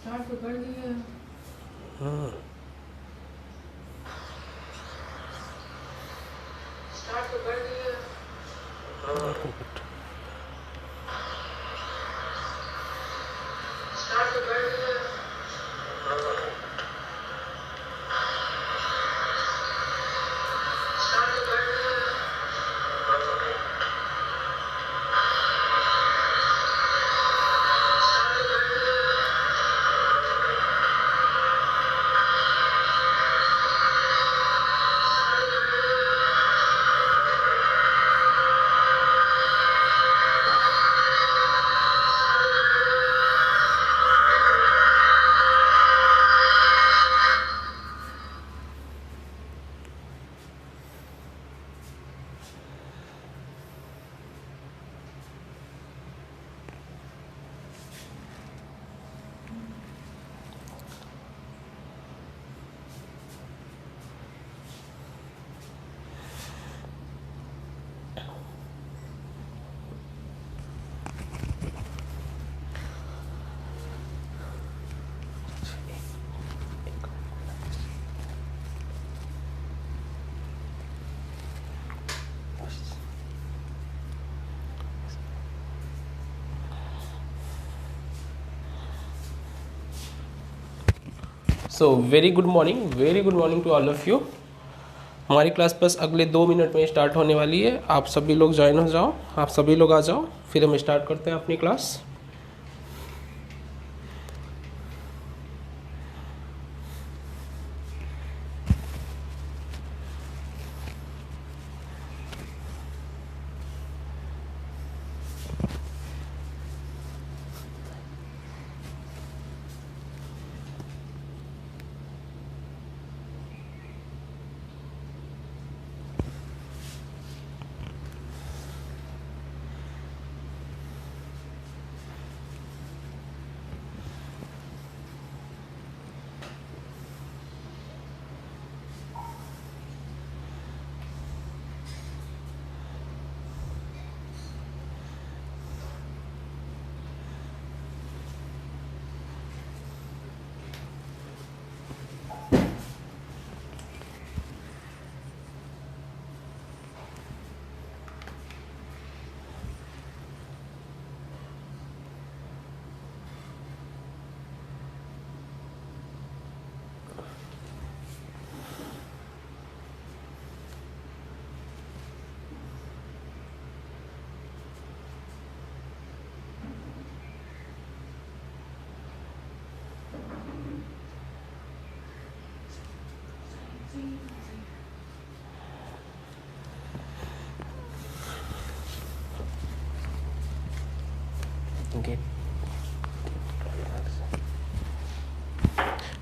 Start तो कर दिया। हाँ स्टार्ट तो कर दिया। स्टार्ट तो कर दिया। स्टार्ट तो कर दिया। स्टार्ट तो कर दिया। So very good morning to all of you. हमारी क्लास बस अगले 2 मिनट में स्टार्ट होने वाली है। आप सभी लोग ज्वाइन हो जाओ, आप सभी लोग आ जाओ, फिर हम स्टार्ट करते हैं अपनी class.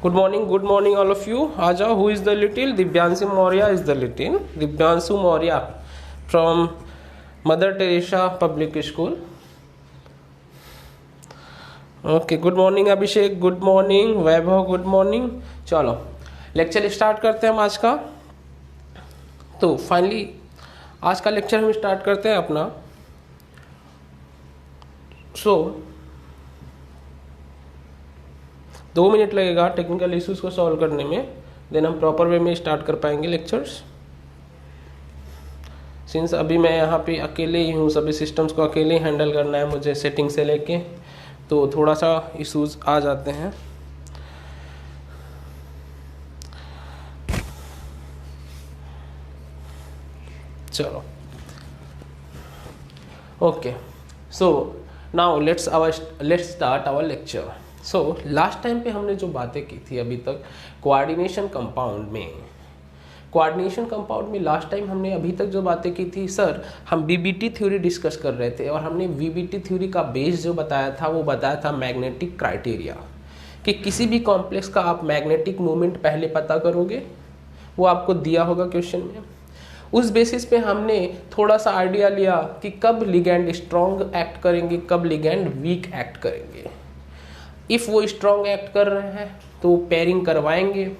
Good morning all of you. आ जाओ। Who is the little? Divyanshu Maurya is the little. Divyanshu Maurya from Mother Teresa public school. Okay, good morning Abhishek, good morning Vaibhav, good morning. चलो लेक्चर स्टार्ट करते हैं हम आज का। तो फाइनली आज का लेक्चर हम स्टार्ट करते हैं अपना। सो 2 मिनट लगेगा टेक्निकल इश्यूज को सॉल्व करने में, देन हम प्रॉपर वे में स्टार्ट कर पाएंगे लेक्चर्स। सिंस अभी मैं यहाँ पे अकेले ही हूँ, सभी सिस्टम्स को अकेले ही हैंडल करना है मुझे, सेटिंग से लेके, तो थोड़ा सा इश्यूज आ जाते हैं। चलो okay, so now let's start our lecture. So last time पे हमने जो बातें की थी अभी तक कोऑर्डिनेशन कंपाउंड में लास्ट टाइम हमने अभी तक जो बातें की थी, सर हम बीबीटी थ्योरी डिस्कस कर रहे थे और हमने बीबीटी थ्योरी का बेस जो बताया था वो बताया था मैग्नेटिक क्राइटेरिया, कि किसी भी कॉम्प्लेक्स का आप मैग्नेटिक मोमेंट पहले पता करोगे, वो आपको दिया होगा क्वेश्चन में। उस बेसिस पे हमने थोड़ा सा आइडिया लिया कि कब लिगैंड स्ट्रॉन्ग एक्ट करेंगे, कब लिगैंड वीक एक्ट करेंगे। इफ़ वो स्ट्रॉन्ग एक्ट कर रहे हैं तो पेयरिंग करवाएंगे,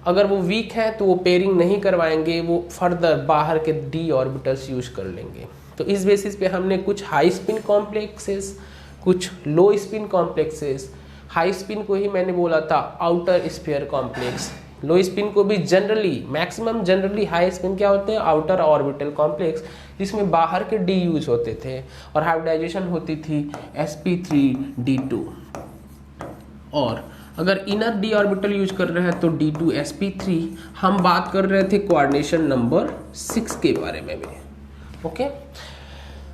अगर वो वीक है तो वो पेयरिंग नहीं करवाएंगे, वो फर्दर बाहर के डी ऑर्बिटल्स यूज कर लेंगे। तो इस बेसिस पे हमने कुछ हाई स्पिन कॉम्प्लेक्सेस, कुछ लो स्पिन कॉम्प्लेक्सेस, हाई स्पिन को ही मैंने बोला था आउटर स्फीयर कॉम्प्लेक्स, लो स्पिन को भी generally maximum generally high spin क्या होते हैं आउटर ऑर्बिटल कॉम्प्लेक्स, जिसमें बाहर के डी यूज होते थे और हाइब्रिडाइजेशन होती थी sp3d2। और अगर इनर डी ऑर्बिटल यूज कर रहे हैं तो d2sp3। हम बात कर रहे थे कोऑर्डिनेशन नंबर 6 के बारे में भी, ओके।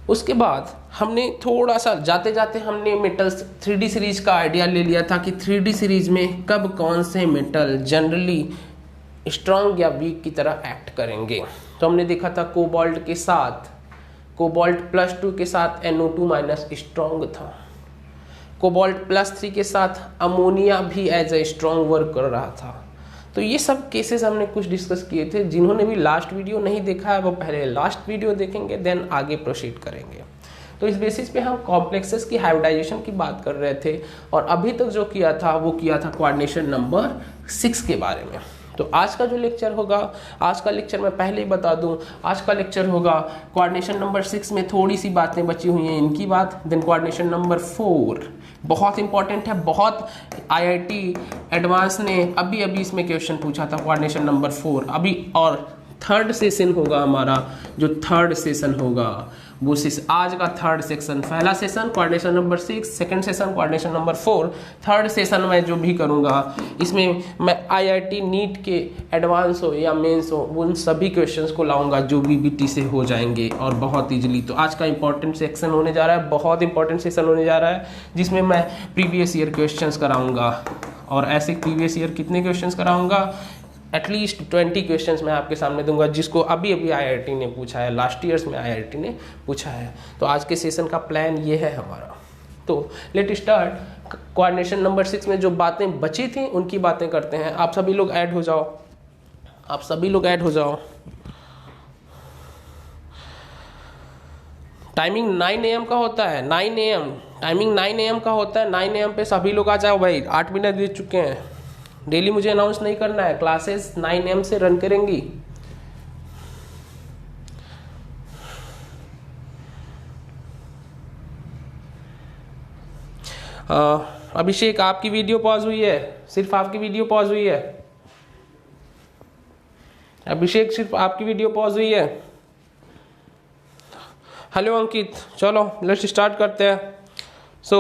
उसके बाद हमने थोड़ा सा जाते जाते हमने मेटल्स 3D सीरीज का आइडिया ले लिया था कि 3D सीरीज में कब कौन से मेटल जनरली स्ट्रॉन्ग या वीक की तरह एक्ट करेंगे। तो हमने देखा था कोबाल्ट के साथ, कोबाल्ट +2 के साथ NO2- स्ट्रॉन्ग था, कोबाल्ट +3 के साथ अमोनिया भी एज ए स्ट्रॉन्ग वर्क कर रहा था। तो ये सब केसेस हमने कुछ डिस्कस किए थे। जिन्होंने भी लास्ट वीडियो नहीं देखा है वो पहले लास्ट वीडियो देखेंगे, देन आगे प्रोसीड करेंगे। तो इस बेसिस पे हम कॉम्प्लेक्सेस की हाइब्रिडाइजेशन की बात कर रहे थे और अभी तक जो किया था वो किया था कोऑर्डिनेशन नंबर 6 के बारे में। तो आज का जो लेक्चर होगा, आज का लेक्चर मैं पहले ही बता दूं, आज का लेक्चर होगा कोऑर्डिनेशन नंबर 6 में थोड़ी सी बातें बची हुई हैं इनकी बात, देन कोऑर्डिनेशन नंबर 4 बहुत इंपॉर्टेंट है, बहुत IIT एडवांस ने अभी इसमें क्वेश्चन पूछा था कोऑर्डिनेशन नंबर 4 अभी। और थर्ड सेशन होगा हमारा, जो थर्ड सेशन होगा वो आज का थर्ड सेक्शन, पहला session coordination number 6, second session coordination number 4, third session में जो भी करूँगा इसमें मैं IIT नीट के एडवांस हो या मेंस हो उन सभी क्वेश्चंस को लाऊंगा जो VBT से हो जाएंगे और बहुत ईजिली। तो आज का इंपॉर्टेंट सेक्शन होने जा रहा है, बहुत इंपॉर्टेंट सेशन होने जा रहा है, जिसमें मैं प्रीवियस ईयर क्वेश्चंस कराऊंगा। और ऐसे प्रीवियस ईयर कितने क्वेश्चंस कराऊंगा, एटलीस्ट 20 क्वेश्चंस मैं आपके सामने दूंगा, जिसको अभी IIT ने पूछा है, लास्ट ईयर्स में IIT ने पूछा है। तो आज के सेशन का प्लान ये है हमारा। तो लेट स्टार्ट। कोऑर्डिनेशन नंबर 6 में जो बातें बची थी उनकी बातें करते हैं। आप सभी लोग ऐड हो जाओ, आप सभी लोग ऐड हो जाओ। टाइमिंग 9 AM का होता है, 9 AM टाइमिंग 9 AM का होता है। 9 AM पे सभी लोग आ जाओ भाई, 8 मिनट दे चुके हैं। डेली मुझे अनाउंस नहीं करना है, क्लासेस 9 AM से रन करेंगी। अभिषेक आपकी वीडियो पॉज हुई है, सिर्फ आपकी वीडियो पॉज हुई है। अभिषेक सिर्फ आपकी वीडियो पॉज हुई है। हेलो अंकित, चलो लेट्स स्टार्ट करते हैं। सो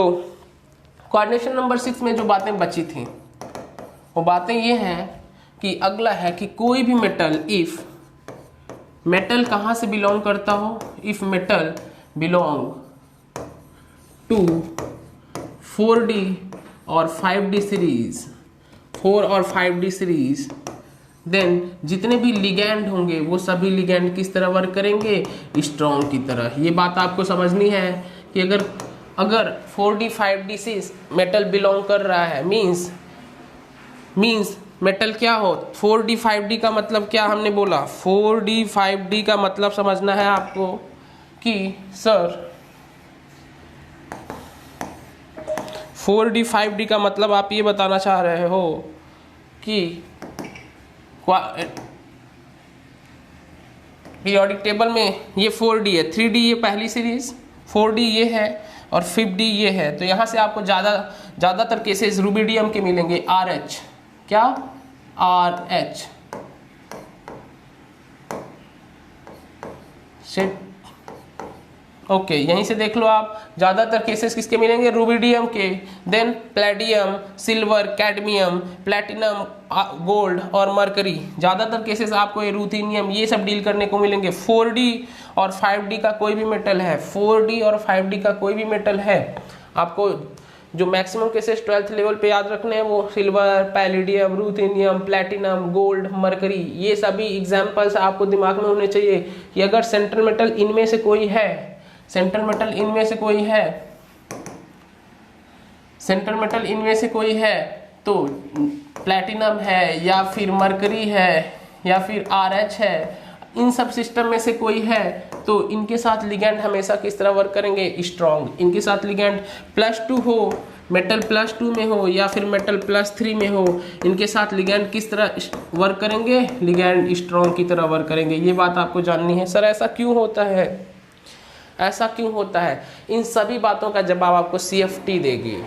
कोऑर्डिनेशन नंबर 6 में जो बातें बची थी वो बातें ये हैं कि अगला है कि कोई भी मेटल, इफ मेटल कहाँ से बिलोंग करता हो, if metal belong to 4D और 5D सीरीज, 4 और 5D सीरीज, देन जितने भी लिगैंड होंगे वो सभी लिगैंड किस तरह वर्क करेंगे, स्ट्रॉन्ग की तरह। ये बात आपको समझनी है कि अगर 4D 5D से मेटल बिलोंग कर रहा है मींस मेटल क्या हो, 4D 5D का मतलब क्या हमने बोला, 4D 5D का मतलब समझना है आपको कि सर 4D 5D का मतलब आप ये बताना चाह रहे हो कि पीरियोडिक टेबल में ये 4D है, 3D ये पहली सीरीज, 4D ये है और 5D ये है। तो यहाँ से आपको ज़्यादातर केसेस रूबिडियम के मिलेंगे, RH, क्या RH सेट, ओके यहीं से देख लो आप, ज़्यादातर केसेस किसके मिलेंगे, रूबिडियम के, then palladium, silver, cadmium, platinum, gold और मरकरी। ज़्यादातर केसेस आपको रूथेनियम ये सब डील करने को मिलेंगे। 4D और 5D का कोई भी मेटल है, 4D और 5D का कोई भी मेटल है, आपको जो मैक्सिमम केसेस 12th लेवल पे याद रखने हैं वो silver, palladium, ruthenium, platinum, gold, mercury, ये सभी एग्जाम्पल्स आपको दिमाग में होने चाहिए कि अगर सेंट्रल मेटल इनमें से कोई है, सेंट्रल मेटल इनमें से कोई है, सेंट्रल मेटल इनमें से कोई है तो प्लैटिनम है या फिर मरकरी है या फिर RH है, इन सब सिस्टम में से कोई है तो इनके साथ लिगैंड हमेशा किस तरह वर्क करेंगे, स्ट्रॉन्ग। इनके साथ लिगैंड +2 हो, मेटल +2 में हो या फिर मेटल +3 में हो, इनके साथ लिगैंड किस तरह वर्क करेंगे, लिगैंड स्ट्रॉन्ग की तरह वर्क करेंगे। ये बात आपको जाननी है। सर ऐसा क्यों होता है, ऐसा क्यों होता है, इन सभी बातों का जवाब आपको CFT देगी।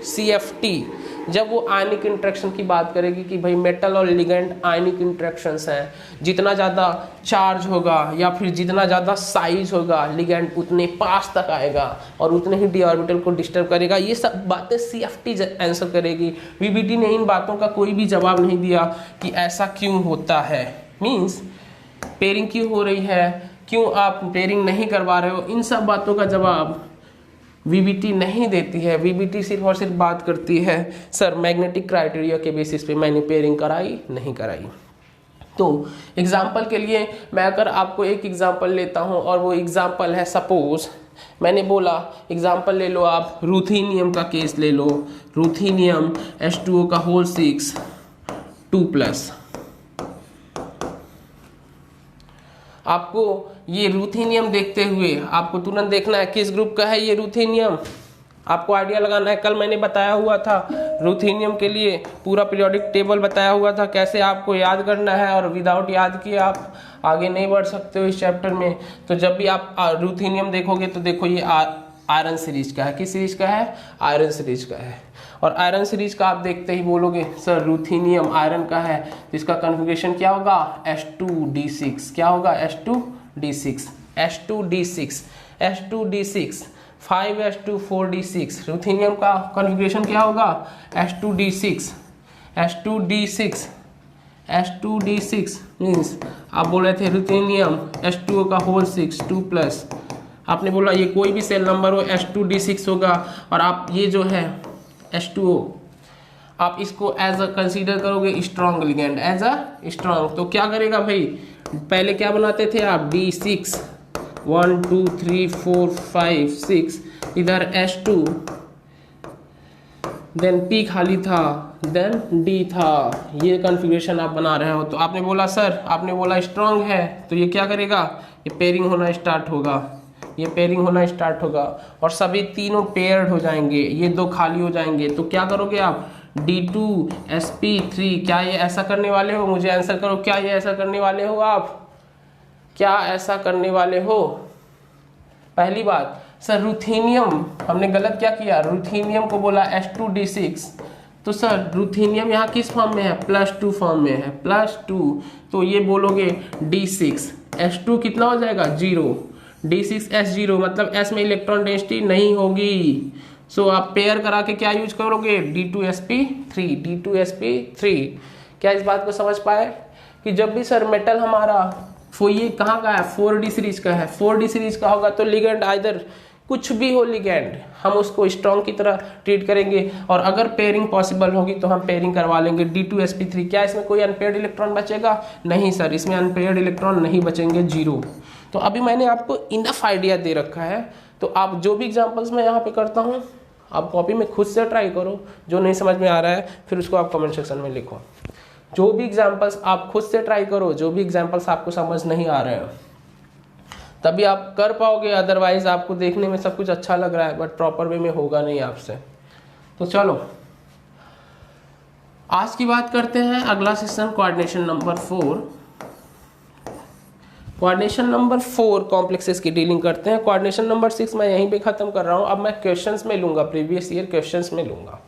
CFT, जब वो आयनिक इंटरेक्शन की बात करेगी कि भाई मेटल और लिगेंड आयनिक इंटरेक्शंस हैं, जितना ज़्यादा चार्ज होगा या फिर जितना ज़्यादा साइज होगा लिगेंड उतने पास तक आएगा और उतने ही डी ऑर्बिटल को डिस्टर्ब करेगा। ये सब बातें CFT आंसर करेगी। VBT ने इन बातों का कोई भी जवाब नहीं दिया कि ऐसा क्यों होता है, मीन्स पेयरिंग क्यों हो रही है, क्यों आप पेयरिंग नहीं करवा रहे हो, इन सब बातों का जवाब VBT नहीं देती है। VBT सिर्फ और सिर्फ बात करती है सर मैग्नेटिक क्राइटेरिया के बेसिस पे मैंने पेयरिंग कराई नहीं कराई। तो एग्जाम्पल के लिए मैं अगर आपको एक एग्जाम्पल लेता हूँ और वो एग्जाम्पल है, सपोज मैंने बोला एग्जाम्पल ले लो आप रूथेनियम का केस ले लो, रूथेनियम H2O का होल 6 2+। आपको ये रूथेनियम देखते हुए आपको तुरंत देखना है किस ग्रुप का है ये रूथेनियम, आपको आइडिया लगाना है। कल मैंने बताया हुआ था रूथेनियम के लिए पूरा पीरियोडिक टेबल बताया हुआ था, कैसे आपको याद करना है, और विदाउट याद किए आप आगे नहीं बढ़ सकते हो इस चैप्टर में। तो जब भी आप रूथेनियम देखोगे तो देखो ये आयरन सीरीज का है। किस सीरीज का है? आयरन सीरीज का है। और आयरन सीरीज का आप देखते ही बोलोगे सर रूथेनियम आयरन का है तो इसका कॉन्फ़िगरेशन क्या होगा? H2D6। क्या होगा? H2D6 H2D6 H2D6 5H2 4D6। Ruthenium का कॉन्फ़िगरेशन क्या होगा? H2D6 H2D6 H2D6 मीन्स आप बोल रहे थे रूथेनियम H2O का होल 6 2+। आपने बोला ये कोई भी सेल नंबर हो H2D6 होगा, और आप ये जो है H2O आप इसको एज अ कंसीडर करोगे strong ligand, as a strong. तो क्या करेगा भाई, पहले क्या बनाते थे आप? D6 1 2 3 4 5 6, इधर H2, देन P खाली था, देन D था। ये कॉन्फ़िगरेशन आप बना रहे हो। तो आपने बोला सर, आपने बोला स्ट्रॉन्ग है तो ये क्या करेगा? ये पेयरिंग होना स्टार्ट होगा, ये पेयरिंग होना स्टार्ट होगा और सभी तीनों पेयर्ड हो जाएंगे, ये दो खाली हो जाएंगे। तो क्या करोगे आप? D2sp3। क्या ये ऐसा करने वाले हो? मुझे आंसर करो, क्या ये ऐसा करने वाले हो आप? क्या ऐसा करने वाले हो? पहली बात, सर रूथेनियम हमने गलत क्या किया? रूथेनियम को बोला H2D6, तो सर रूथेनियम यहाँ किस फॉर्म में है? +2 फॉर्म में है, +2। तो ये बोलोगे D6 H2 कितना हो जाएगा? 0। D6S0 मतलब S में इलेक्ट्रॉन डेंसिटी नहीं होगी। सो आप पेयर करा के क्या यूज करोगे? D2sp3 D2sp3। क्या इस बात को समझ पाए कि जब भी सर मेटल हमारा ये कहाँ का है? 4D सीरीज का है। 4D सीरीज का होगा तो लिगेंड आइदर कुछ भी हो लिगेंड, हम उसको स्ट्रॉन्ग की तरह ट्रीट करेंगे, और अगर पेयरिंग पॉसिबल होगी तो हम पेयरिंग करवा लेंगे D2sp3। क्या इसमें कोई अनपेयर्ड इलेक्ट्रॉन बचेगा? नहीं सर, इसमें अनपेयर्ड इलेक्ट्रॉन नहीं बचेंगे, 0। तो अभी मैंने आपको इनफ आइडिया दे रखा है। तो आप जो भी एग्जांपल्स मैं यहाँ पे करता हूँ आप कॉपी में खुद से ट्राई करो, जो नहीं समझ में आ रहा है फिर उसको आप कमेंट सेक्शन में लिखो। जो भी एग्जांपल्स आप खुद से ट्राई करो, जो भी एग्जांपल्स आपको समझ नहीं आ रहे हैं तभी आप कर पाओगे, अदरवाइज आपको देखने में सब कुछ अच्छा लग रहा है बट प्रॉपर वे में होगा नहीं आपसे। तो चलो आज की बात करते हैं, अगला session coordination number 4। Coordination number 4 complexes की डीलिंग करते हैं। कोऑर्डिनेशन नंबर 6 मैं यहीं पे खत्म कर रहा हूँ। अब मैं क्वेश्चंस में लूंगा, प्रीवियस ईयर क्वेश्चंस में लूंगा।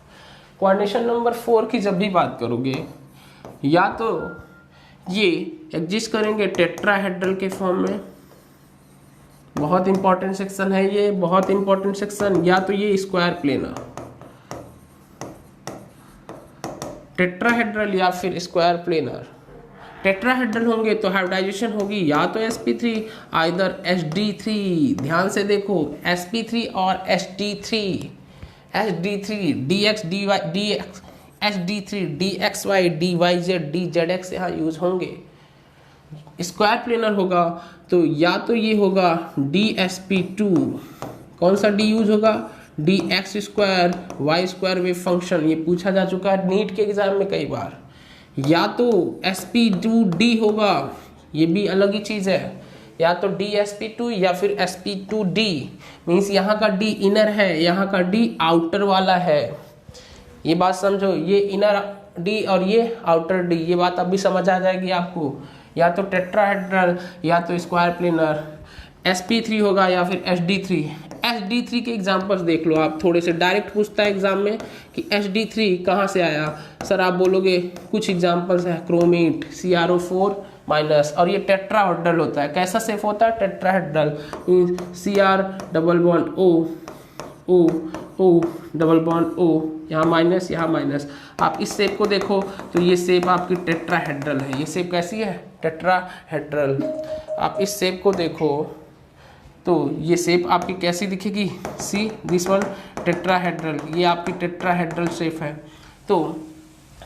कोऑर्डिनेशन नंबर 4 की जब भी बात करोगे, या तो ये एग्जिस्ट करेंगे टेट्राहेड्रल के फॉर्म में, बहुत इंपॉर्टेंट सेक्शन है ये, बहुत इंपॉर्टेंट सेक्शन, या तो ये स्क्वायर प्लेनर टेट्राहेड्रल या फिर स्क्वायर प्लेनर। टेट्राहेड्रल होंगे तो हाइब्रिडाइजेशन होगी या तो sp3 आइदर hd3। ध्यान से देखो sp3 और hd3 dx dy dx hd3 dxy dyz dzx यहाँ यूज होंगे। स्क्वायर प्लेनर होगा तो या तो ये होगा dsp2, कौन सा d यूज होगा? dx square y square wave function, ये पूछा जा चुका है नीट के एग्जाम में कई बार। या तो sp2d होगा, ये भी अलग ही चीज है, या तो dsp2 या फिर sp2d। मीन्स यहाँ का d इनर है, यहाँ का d आउटर वाला है। ये बात समझो, ये इनर d और ये आउटर d, ये बात अभी समझ आ जाएगी आपको। या तो टेट्राहेड्रल या तो स्क्वायर प्लेनर, sp3 होगा या फिर hd3। HD3 के एग्जाम्पल्स देख लो आप, थोड़े से डायरेक्ट पूछता है एग्जाम में कि HD3 कहाँ से आया। सर आप बोलोगे कुछ एग्जाम्पल्स है, क्रोमेट, CrO4 माइनस, और ये टेट्राहेड्रल होता है। कैसा शेप होता है? Tetrahedral, Cr double bond O double bond O, यहाँ माइनस यहाँ माइनस। आप इस शेप को देखो तो ये शेप आपकी टेट्राहेड्रल है। ये शेप कैसी है? टेट्राहेड्रल। आप इस शेप को देखो तो ये शेप आपकी कैसी दिखेगी? सी दिस वन टेट्राहेड्रल, ये आपकी टेट्राहेड्रल शेप है। तो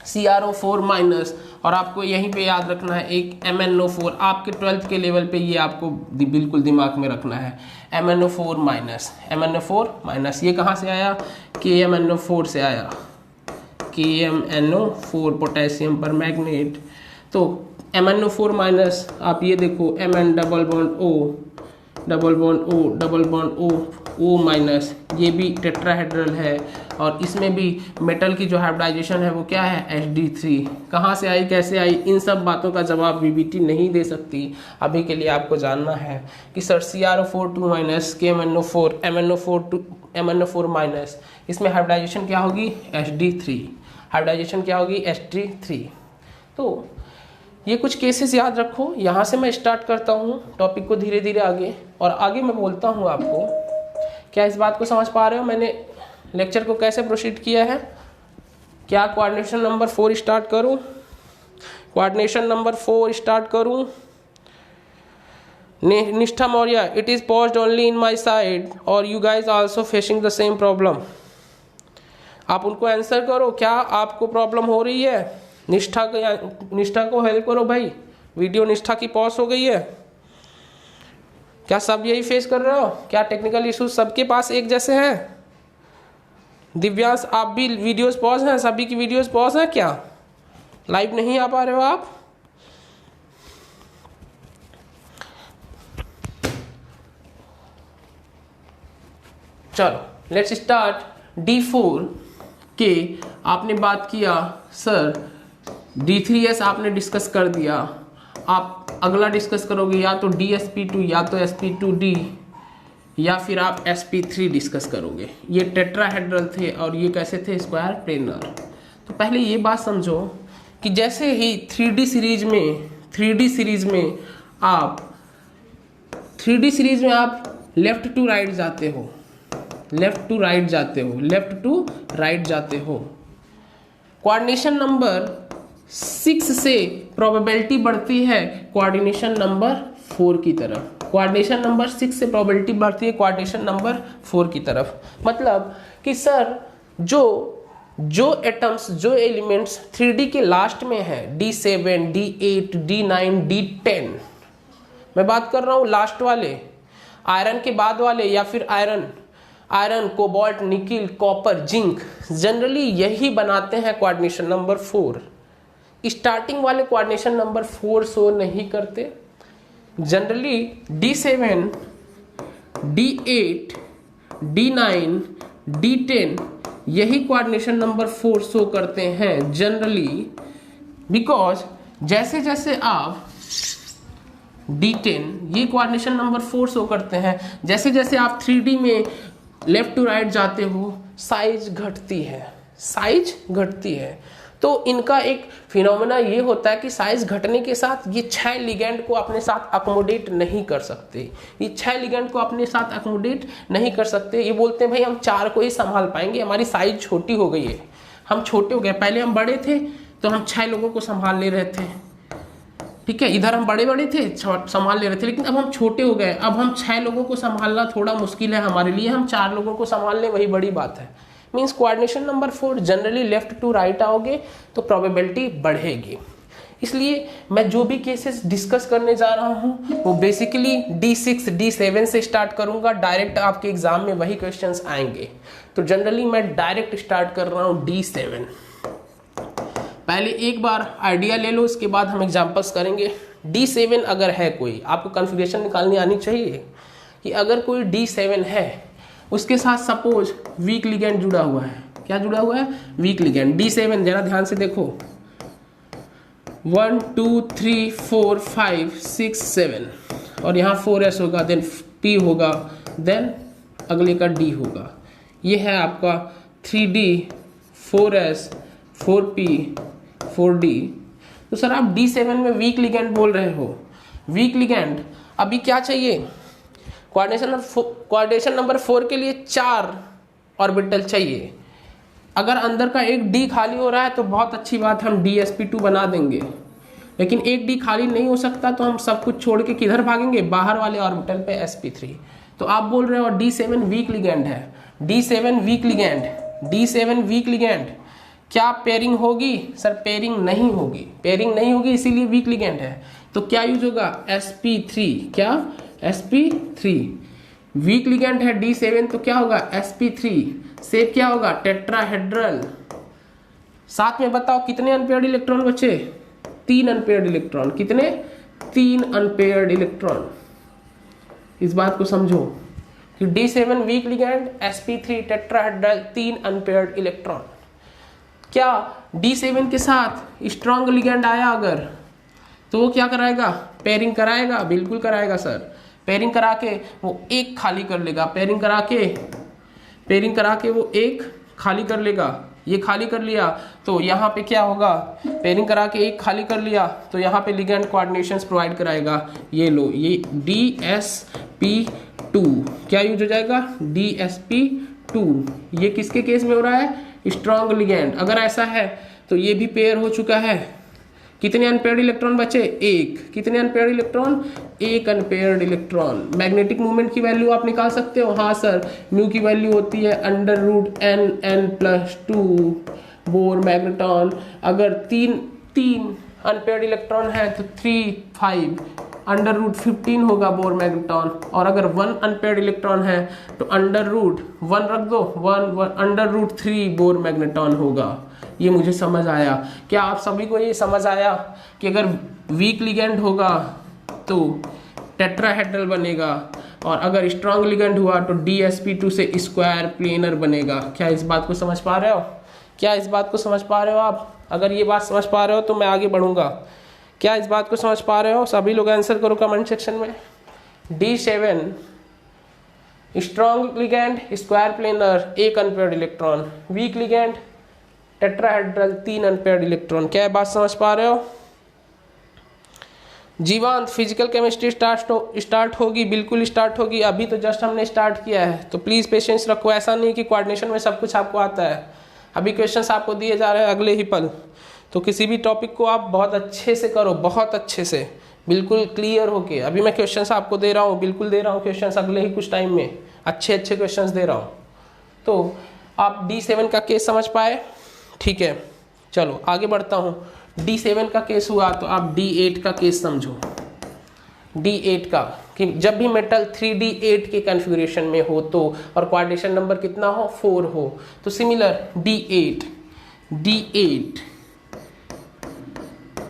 CrO4 माइनस, और आपको यहीं पे याद रखना है एक MnO4, आपके 12th के लेवल पे ये आपको बिल्कुल दिमाग में रखना है। MnO4 माइनस, MnO4 माइनस, ये कहाँ से आया? KMnO4 से आया, KMnO4 पोटेशियम पर मैग्नेट। तो MnO4 माइनस, आप ये देखो Mn double bond O double bond O double bond O minus, ये भी टेट्राहेड्रल है। और इसमें भी मेटल की जो हाइब्रिडाइजेशन है वो क्या है? HD3। कहाँ से आई, कैसे आई, इन सब बातों का जवाब VBT नहीं दे सकती। अभी के लिए आपको जानना है कि sir CrO4 2 minus, KMnO4 MnO4 minus, इसमें हाइब्रिडाइजेशन क्या होगी? HD3। हाइब्रिडाइजेशन क्या होगी? HD3। तो ये कुछ केसेस याद रखो। यहाँ से मैं स्टार्ट करता हूँ टॉपिक को धीरे धीरे आगे, और आगे मैं बोलता हूँ आपको। क्या इस बात को समझ पा रहे हो मैंने लेक्चर को कैसे प्रोसीड किया है? क्या कोऑर्डिनेशन नंबर 4 स्टार्ट करूँ? कोऑर्डिनेशन नंबर 4 स्टार्ट करूँ? Nishtha Maurya, it is paused only in my side और you guys also facing the same problem. आप उनको आंसर करो, क्या आपको प्रॉब्लम हो रही है? निष्ठा को हेल्प करो भाई। वीडियो निष्ठा की पॉज हो गई है। क्या सब यही फेस कर रहे हो? क्या टेक्निकल इश्यूज सबके पास एक जैसे हैं? दिव्यांश आप भी वीडियोस पॉज हैं? सभी की वीडियोस पॉज हैं क्या? लाइव नहीं आ पा रहे हो आप? चलो लेट्स स्टार्ट। D4 के आपने बात किया सर, D3S आपने डिस्कस कर दिया। आप अगला डिस्कस करोगे या तो DSP2 या तो SP2D, या फिर आप SP3 डिस्कस करोगे। ये टेट्राहेड्रल थे और ये कैसे थे? Square planar. तो पहले ये बात समझो कि जैसे ही 3D सीरीज में आप लेफ्ट टू राइट जाते हो, कोऑर्डिनेशन नंबर 6 से प्रोबेबिलिटी बढ़ती है कोऑर्डिनेशन नंबर 4 की तरफ। कोऑर्डिनेशन नंबर 6 से प्रोबेबिलिटी बढ़ती है कोऑर्डिनेशन नंबर 4 की तरफ। मतलब कि सर जो एटम्स, जो एलिमेंट्स 3D के लास्ट में है, D7, D8, D9, D10, मैं बात कर रहा हूँ लास्ट वाले, आयरन के बाद वाले, या फिर iron, cobalt, nickel, copper, zinc, generally यही बनाते हैं कोऑर्डिनेशन नंबर 4। स्टार्टिंग वाले कोऑर्डिनेशन नंबर 4 शो नहीं करते। Generally D7, D8, D9, D10 यही कोऑर्डिनेशन नंबर 4 शो करते हैं जनरली, बिकॉज जैसे जैसे आप D10 ये कोऑर्डिनेशन नंबर 4 शो करते हैं, जैसे जैसे आप 3D में लेफ्ट टू राइट जाते हो साइज घटती है। तो इनका एक फिनोमेना ये होता है कि साइज घटने के साथ ये 6 लिगेंड को अपने साथ अकोमोडेट नहीं कर सकते। ये बोलते हैं भाई हम 4 को ही संभाल पाएंगे, हमारी साइज छोटी हो गई है, हम छोटे हो गए। पहले हम बड़े थे तो हम 6 लोगों को संभाल ले रहे थे, ठीक है, इधर हम बड़े थे संभाल ले रहे थे, लेकिन अब हम छोटे हो गए, अब हम 6 लोगों को संभालना थोड़ा मुश्किल है हमारे लिए, हम 4 लोगों को संभाल लें, वही बड़ी बात है। Means coordination number 4 generally left to right आओगे तो प्रोबेबिलिटी बढ़ेगी। इसलिए मैं जो भी केसेस डिस्कस करने जा रहा हूँ वो बेसिकली D6, D7 से स्टार्ट करूँगा। डायरेक्ट आपके एग्जाम में वही क्वेश्चंस आएंगे, तो जनरली मैं डायरेक्ट स्टार्ट कर रहा हूँ D7। पहले एक बार आइडिया ले लो, इसके बाद हम एग्जांपल्स करेंगे। D7 अगर है कोई, आपको कन्फिगरेशन निकालनी आनी चाहिए कि अगर कोई D7 है, उसके साथ सपोज वीक लिगेंड जुड़ा हुआ है। क्या जुड़ा हुआ है? Week ligand. D7 जरा ध्यान से देखो, 1 2 3 4 5 6 7 और यहाँ 4s होगा, देन P होगा, देन अगले का डी होगा। ये है आपका 3D 4S 4P 4D। तो सर आप D7 में वीक लिगेंड बोल रहे हो। वीक लिगेंड अभी क्या चाहिए, कोऑर्डिनेशन नंबर 4 के लिए 4 ऑर्बिटल चाहिए। अगर अंदर का एक डी खाली हो रहा है तो बहुत अच्छी बात, हम DsP2 बना देंगे। लेकिन एक डी खाली नहीं हो सकता तो हम सब कुछ छोड़ के किधर भागेंगे, बाहर वाले ऑर्बिटल पे sp3। तो आप बोल रहे हो D7 वीक लिगेंड है। D7 week ligand, D7 week ligand, क्या पेयरिंग होगी? सर पेयरिंग नहीं होगी, पेयरिंग नहीं होगी इसीलिए वीक लिगेंड है। तो क्या यूज होगा? sp3। क्या? sp3। वीक लिगेंड है D7 तो क्या होगा? sp3। शेप क्या होगा? टेट्राहेड्रल। साथ में बताओ कितने अनपेयर्ड इलेक्ट्रॉन बचे? 3 अनपेयर्ड इलेक्ट्रॉन। कितने? 3 अनपेयर्ड इलेक्ट्रॉन। इस बात को समझो कि D7 week ligand, sp3 tetrahedral, 3 unpaired electron. क्या D7 के साथ स्ट्रॉन्ग लिगेंड आया अगर, तो वो क्या कराएगा? पेयरिंग कराएगा। बिल्कुल कराएगा सर। पेयरिंग करा के वो एक खाली कर लेगा। पेयरिंग करा के वो एक खाली कर लेगा। ये खाली कर लिया तो यहाँ पे क्या होगा? पेयरिंग करा के एक खाली कर लिया तो यहाँ पे लिगेंड कोऑर्डिनेशंस प्रोवाइड कराएगा। ये लो, ये DsP2 क्या यूज हो जाएगा? DsP2। ये किसके केस में हो रहा है? Strong ligand. अगर ऐसा है तो ये भी पेयर हो चुका है। कितने अनपेयर्ड इलेक्ट्रॉन बचे? एक। कितने अनपेयर्ड इलेक्ट्रॉन? एक अनपेयर्ड इलेक्ट्रॉन। मैग्नेटिक मोमेंट की वैल्यू आप निकाल सकते हो। हाँ सर, म्यू की वैल्यू होती है √NN+2 बोर मैग्नेटॉन। अगर तीन अनपेयर्ड इलेक्ट्रॉन है तो 3 5 √15 होगा बोर मैग्नेटॉन। और अगर 1 अनपेयर्ड इलेक्ट्रॉन है तो √1 रख दो, 1 √3 बोर मैग्नेटॉन होगा। ये मुझे समझ आया। क्या आप सभी को ये समझ आया कि अगर वीक लिगेंड होगा तो टेट्राहेड्रल बनेगा और अगर स्ट्रॉन्ग लिगेंड हुआ तो DsP2 से स्क्वायर प्लेनर बनेगा? क्या इस बात को समझ पा रहे हो? क्या इस बात को समझ पा रहे हो आप? अगर ये बात समझ पा रहे हो तो मैं आगे बढ़ूंगा। क्या इस बात को समझ पा रहे हो? सभी लोग आंसर करो कमेंट सेक्शन में। D7 strong ligand, square planar, एक unpaired electron. Weak ligand, tetrahedral, 3 unpaired electron. क्या बात समझ पा रहे हो? जीवांत फिजिकल केमिस्ट्री स्टार्ट होगी, बिल्कुल स्टार्ट होगी। अभी तो जस्ट हमने स्टार्ट किया है तो प्लीज पेशेंस रखो। ऐसा नहीं कि कोऑर्डिनेशन में सब कुछ आपको आता है। अभी क्वेश्चंस आपको दिए जा रहे हैं अगले ही पल। तो किसी भी टॉपिक को आप बहुत अच्छे से करो, बहुत अच्छे से, बिल्कुल क्लियर होके। अभी मैं क्वेश्चंस आपको दे रहा हूँ, बिल्कुल दे रहा हूँ क्वेश्चंस अगले ही कुछ टाइम में, अच्छे क्वेश्चंस दे रहा हूँ। तो आप D7 का केस समझ पाए? ठीक है, चलो आगे बढ़ता हूँ। D7 का केस हुआ तो आप D8 का केस समझो। D8 का कि जब भी मेटल 3D8 के कॉन्फ़िगरेशन में हो तो और कोऑर्डिनेशन नंबर कितना हो? 4 हो। तो सिमिलर D8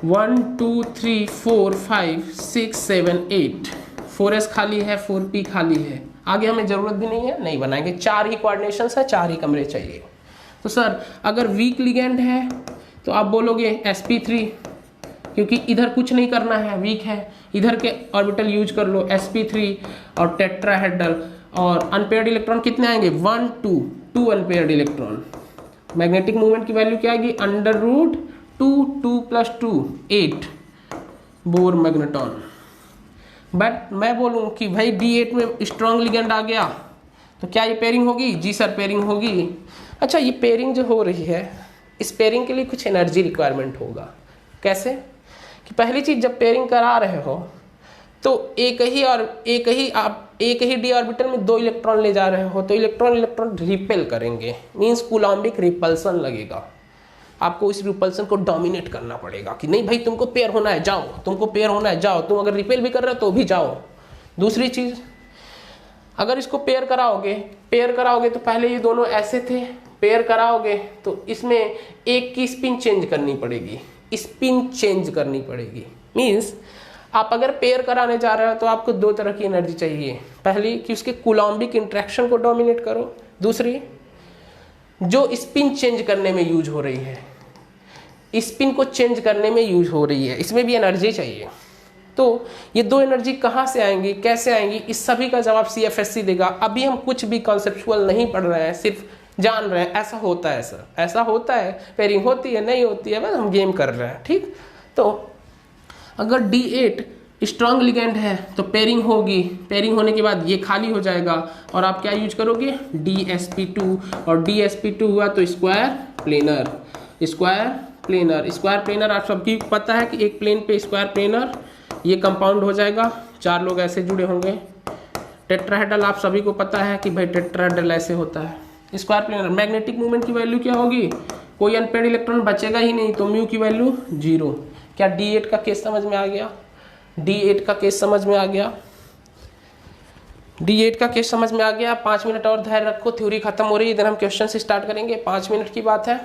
1 2 3 4 5 6 7 8 4s खाली है, 4p खाली है। आगे हमें जरूरत भी नहीं है, नहीं बनाएंगे। 4 ही कोऑर्डिनेशन है, 4 ही कमरे चाहिए। तो सर अगर वीक लिगेंड है तो आप बोलोगे sp3, क्योंकि इधर कुछ नहीं करना है, वीक है। इधर के ऑर्बिटल यूज कर लो, sp3 और टेट्राहेड्रल। और अनपेयर्ड इलेक्ट्रॉन कितने आएंगे? 1 2 अनपेयर्ड इलेक्ट्रॉन। मैग्नेटिक मूवमेंट की वैल्यू क्या आएगी? √2 + 2 8 बोर मैग्नेटॉन। बट मैं बोलूं कि भाई D8 में स्ट्रॉन्ग लिगेंड आ गया तो क्या ये पेयरिंग होगी? जी सर पेयरिंग होगी। अच्छा, ये पेयरिंग जो हो रही है, इस पेयरिंग के लिए कुछ एनर्जी रिक्वायरमेंट होगा। कैसे? कि पहली चीज, जब पेयरिंग करा रहे हो तो एक ही डी ऑर्बिटल में 2 इलेक्ट्रॉन ले जा रहे हो तो इलेक्ट्रॉन रिपेल करेंगे, मींस कूलॉम्बिक रिपल्सन लगेगा। आपको इस रिपल्सन को डोमिनेट करना पड़ेगा कि नहीं भाई तुमको पेयर होना है, जाओ, तुमको पेयर होना है, जाओ। तुम अगर रिपेल भी कर रहे हो तो भी जाओ। दूसरी चीज, अगर इसको पेयर कराओगे तो पहले ये दोनों ऐसे थे, पेयर कराओगे तो इसमें एक की स्पिन चेंज करनी पड़ेगी। मींस आप अगर पेयर कराने जा रहे हो तो आपको 2 तरह की एनर्जी चाहिए। पहली कि उसके कूलॉम्बिक इंटरेक्शन को डोमिनेट करो, दूसरी जो स्पिन चेंज करने में यूज हो रही है, स्पिन को चेंज करने में यूज हो रही है, इसमें भी एनर्जी चाहिए। तो ये दो एनर्जी कहाँ से आएंगी, कैसे आएंगी, इस सभी का जवाब CFSC देगा। अभी हम कुछ भी कॉन्सेप्चुअल नहीं पढ़ रहे हैं, सिर्फ जान रहे हैं ऐसा होता है सर, ऐसा होता है, पेयरिंग होती है नहीं होती है, बस हम गेम कर रहे हैं। ठीक, तो अगर D8 स्ट्रॉन्ग लिगेंड है तो पेयरिंग होगी, पेयरिंग होने के बाद ये खाली हो जाएगा और आप क्या यूज करोगे, DsP2, और DsP2 हुआ तो square planar, square planar, square planar आप सबकी पता है कि एक प्लेन पे स्क्वायर प्लेनर, ये कंपाउंड हो जाएगा, 4 लोग ऐसे जुड़े होंगे। टेट्राहेड्रल आप सभी को पता है कि भाई टेट्राहेड्रल ऐसे होता है, स्क्वायर प्लेनर। मैग्नेटिक मोमेंट की वैल्यू क्या होगी, कोई अनपेड इलेक्ट्रॉन बचेगा ही नहीं, तो म्यू की वैल्यू 0। क्या D8 का केस समझ में आ गया, D8 का केस समझ में आ गया, D8 का केस समझ में आ गया। 5 मिनट और धैर्य रखो, थ्योरी खत्म हो रही है, इधर हम क्वेश्चन से स्टार्ट करेंगे। 5 मिनट की बात है,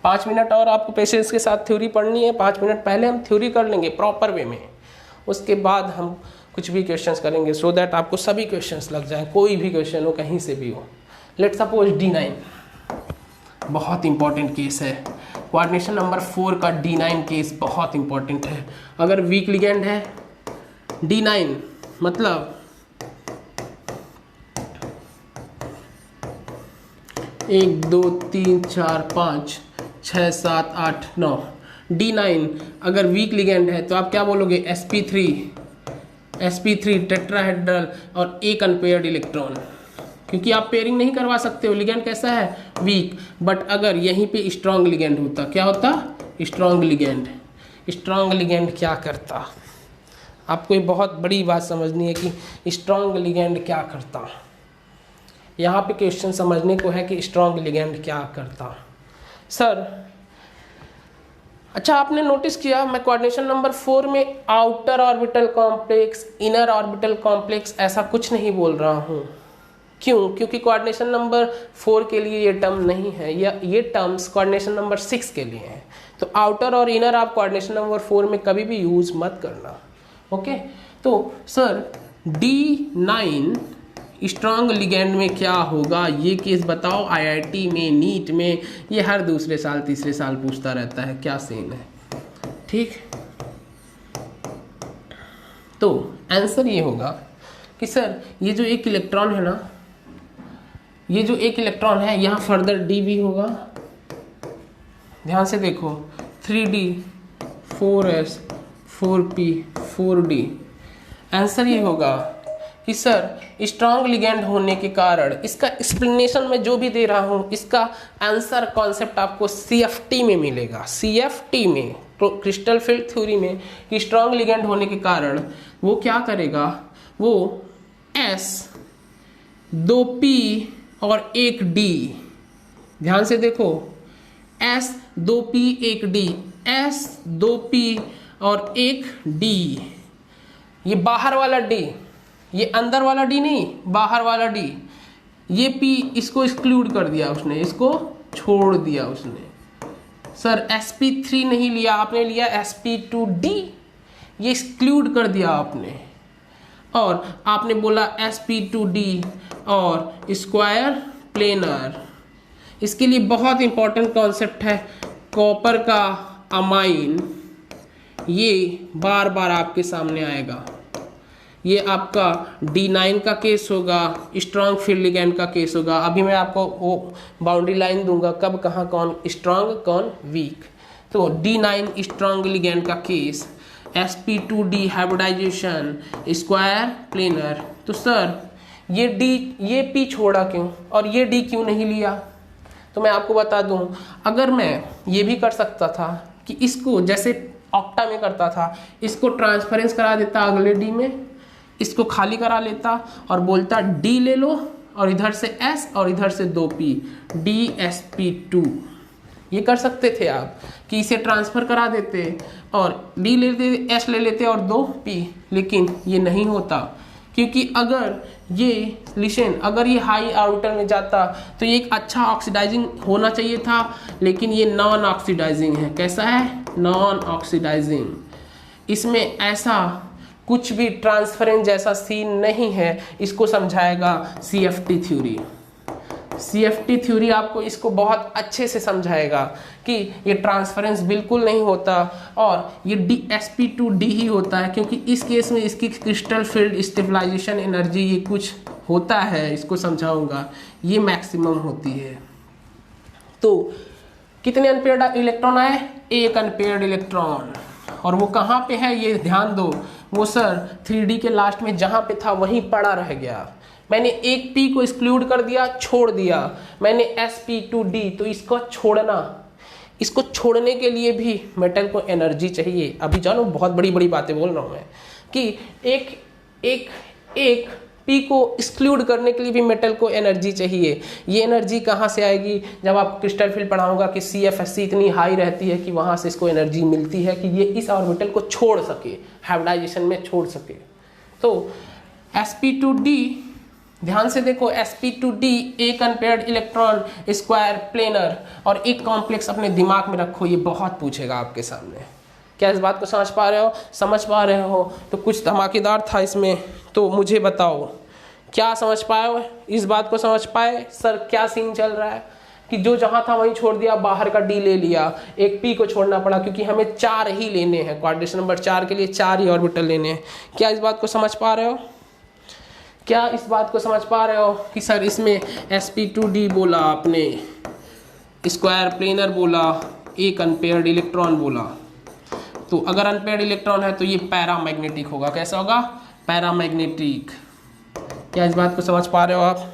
5 मिनट और आपको पेशेंस के साथ थ्योरी पढ़नी है। 5 मिनट पहले हम थ्योरी कर लेंगे प्रॉपर वे में, उसके बाद हम कुछ भी क्वेश्चंस करेंगे, सो दैट आपको सभी क्वेश्चंस लग जाए, कोई भी क्वेश्चन हो कहीं से भी हो। लेट सपोज D9 बहुत इंपॉर्टेंट केस है, कोऑर्डिनेशन नंबर 4 का D9 केस बहुत इंपॉर्टेंट है। अगर वीक लिगेंड है D9 मतलब 1 2 3 4 5 6 7 8 9, D9 अगर वीक लिगेंड है तो आप क्या बोलोगे, sp3 टेट्राहेड्रल और एक अनपेयर्ड इलेक्ट्रॉन, क्योंकि आप पेयरिंग नहीं करवा सकते हो, लिगेंड कैसा है, वीक। बट अगर यहीं पे स्ट्रॉन्ग लिगेंड होता, क्या होता, स्ट्रॉन्ग लिगेंड। स्ट्रॉन्ग लिगेंड क्या करता, आपको ये बहुत बड़ी बात समझनी है कि स्ट्रॉन्ग लिगेंड क्या करता। यहाँ पे क्वेश्चन समझने को है कि स्ट्रॉन्ग लिगेंड क्या करता। सर अच्छा, आपने नोटिस किया मैं कोऑर्डिनेशन नंबर 4 में outer orbital complex, inner orbital complex ऐसा कुछ नहीं बोल रहा हूँ। क्यों, क्योंकि कोऑर्डिनेशन नंबर 4 के लिए ये टर्म नहीं है, ये टर्म्स कोऑर्डिनेशन नंबर 6 के लिए हैं। तो आउटर और इनर आप कोऑर्डिनेशन नंबर 4 में कभी भी यूज मत करना। ओके, तो सर D9 स्ट्रॉन्ग लिगेंड में क्या होगा, ये केस बताओ। IIT में, नीट में, ये हर दूसरे साल तीसरे साल पूछता रहता है, क्या सीन है। ठीक, तो आंसर ये होगा कि सर ये जो एक इलेक्ट्रॉन है ना, ये जो एक इलेक्ट्रॉन है यहाँ फर्दर D भी होगा, ध्यान से देखो 3D 4S 4P 4D। Answer ये होगा कि सर स्ट्रॉन्ग लिगेंड होने के कारण, इसका एक्सप्लेनेशन में जो भी दे रहा हूँ, इसका आंसर कॉन्सेप्ट आपको CFT में मिलेगा, CFT में, तो क्रिस्टल फील्ड थ्योरी में, कि स्ट्रॉन्ग लिगेंड होने के कारण वो क्या करेगा, वो S 2P और 1D, ध्यान से देखो S 2P 1D, S 2P और 1D, ये बाहर वाला D, ये अंदर वाला D नहीं, बाहर वाला D, ये P इसको एक्सक्लूड कर दिया उसने, इसको छोड़ दिया उसने। सर sp3 नहीं लिया आपने, लिया sp2d, ये एक्सक्लूड कर दिया आपने, और आपने बोला sp2d और स्क्वायर प्लेनर। इसके लिए बहुत इंपॉर्टेंट कॉन्सेप्ट है कॉपर का अमाइन, ये बार बार आपके सामने आएगा। ये आपका D9 का केस होगा, स्ट्रॉन्ग फील्ड लिगेंड का केस होगा। अभी मैं आपको वो बाउंड्री लाइन दूंगा, कब कहाँ कौन स्ट्रॉन्ग कौन वीक। तो D9 स्ट्रॉन्ग लिगेंड का case, sp2d hybridization, square planar. तो सर ये D, ये P छोड़ा क्यों और ये D क्यों नहीं लिया? तो मैं आपको बता दूं, अगर मैं ये भी कर सकता था कि इसको जैसे ऑक्टा में करता था, इसको ट्रांसफरेंस करा देता अगले D में, इसको खाली करा लेता और बोलता D ले लो और इधर से S और इधर से 2P, DsP2। ये कर सकते थे आप कि इसे ट्रांसफर करा देते और D ले लेते, S ले लेते और 2P, लेकिन ये नहीं होता, क्योंकि अगर ये लिशन, अगर ये हाई ऑर्बिटल में जाता तो ये एक अच्छा ऑक्सीडाइजिंग होना चाहिए था, लेकिन ये नॉन ऑक्सीडाइजिंग है। कैसा है? Non oxidizing. इसमें ऐसा कुछ भी ट्रांसफरेंस जैसा सीन नहीं है। इसको समझाएगा CFT थ्योरी। CFT थ्योरी आपको इसको बहुत अच्छे से समझाएगा कि ये ट्रांसफरेंस बिल्कुल नहीं होता और ये sp2d ही होता है, क्योंकि इस केस में इसकी क्रिस्टल फील्ड स्टेबलाइजेशन एनर्जी ये कुछ होता है, इसको समझाऊंगा, ये मैक्सिमम होती है। तो कितने अनपेयर्ड इलेक्ट्रॉन आए? एक अनपेयर्ड इलेक्ट्रॉन, और वो कहाँ पे है ये ध्यान दो, वो सर 3D के लास्ट में जहाँ पे था वहीं पड़ा रह गया। मैंने एक P को एक्सक्लूड कर दिया, छोड़ दिया, मैंने sp2d, तो इसको छोड़ना, इसको छोड़ने के लिए भी मेटल को एनर्जी चाहिए। अभी जानो बहुत बड़ी बड़ी बातें बोल रहा हूँ मैं कि एक P को एक्सक्लूड करने के लिए भी मेटल को एनर्जी चाहिए। ये एनर्जी कहाँ से आएगी? जब आप क्रिस्टल फील्ड पढ़ाऊंगा कि CFSC इतनी हाई रहती है कि वहाँ से इसको एनर्जी मिलती है कि ये इस ऑर्बिटल को छोड़ सके, हाइब्रिडाइजेशन में छोड़ सके। तो sp2d, ध्यान से देखो, sp2d एक अनपेयर्ड इलेक्ट्रॉन, स्क्वायर प्लेनर, और एक कॉम्प्लेक्स अपने दिमाग में रखो, ये बहुत पूछेगा आपके सामने। क्या इस बात को समझ पा रहे हो? समझ पा रहे हो तो कुछ धमाकेदार था इसमें, तो मुझे बताओ क्या समझ पाए हो? इस बात को समझ पाए सर क्या सीन चल रहा है कि जो जहां था वहीं छोड़ दिया, बाहर का डी ले लिया, एक पी को छोड़ना पड़ा क्योंकि हमें 4 ही लेने हैं, क्वाड्रेशन नंबर 4 के लिए 4 ही ऑर्बिटल लेने हैं। क्या इस बात को समझ पा रहे हो? क्या इस बात को समझ पा रहे हो कि सर इसमें sp2d बोला आपने, स्क्वायर प्लेनर बोला, एक अनपेयर्ड इलेक्ट्रॉन बोला, तो अगर अनपेयर्ड इलेक्ट्रॉन है तो ये पैरामैग्नेटिक होगा। कैसा होगा? पैरामैग्नेटिक। क्या इस बात को समझ पा रहे हो आप?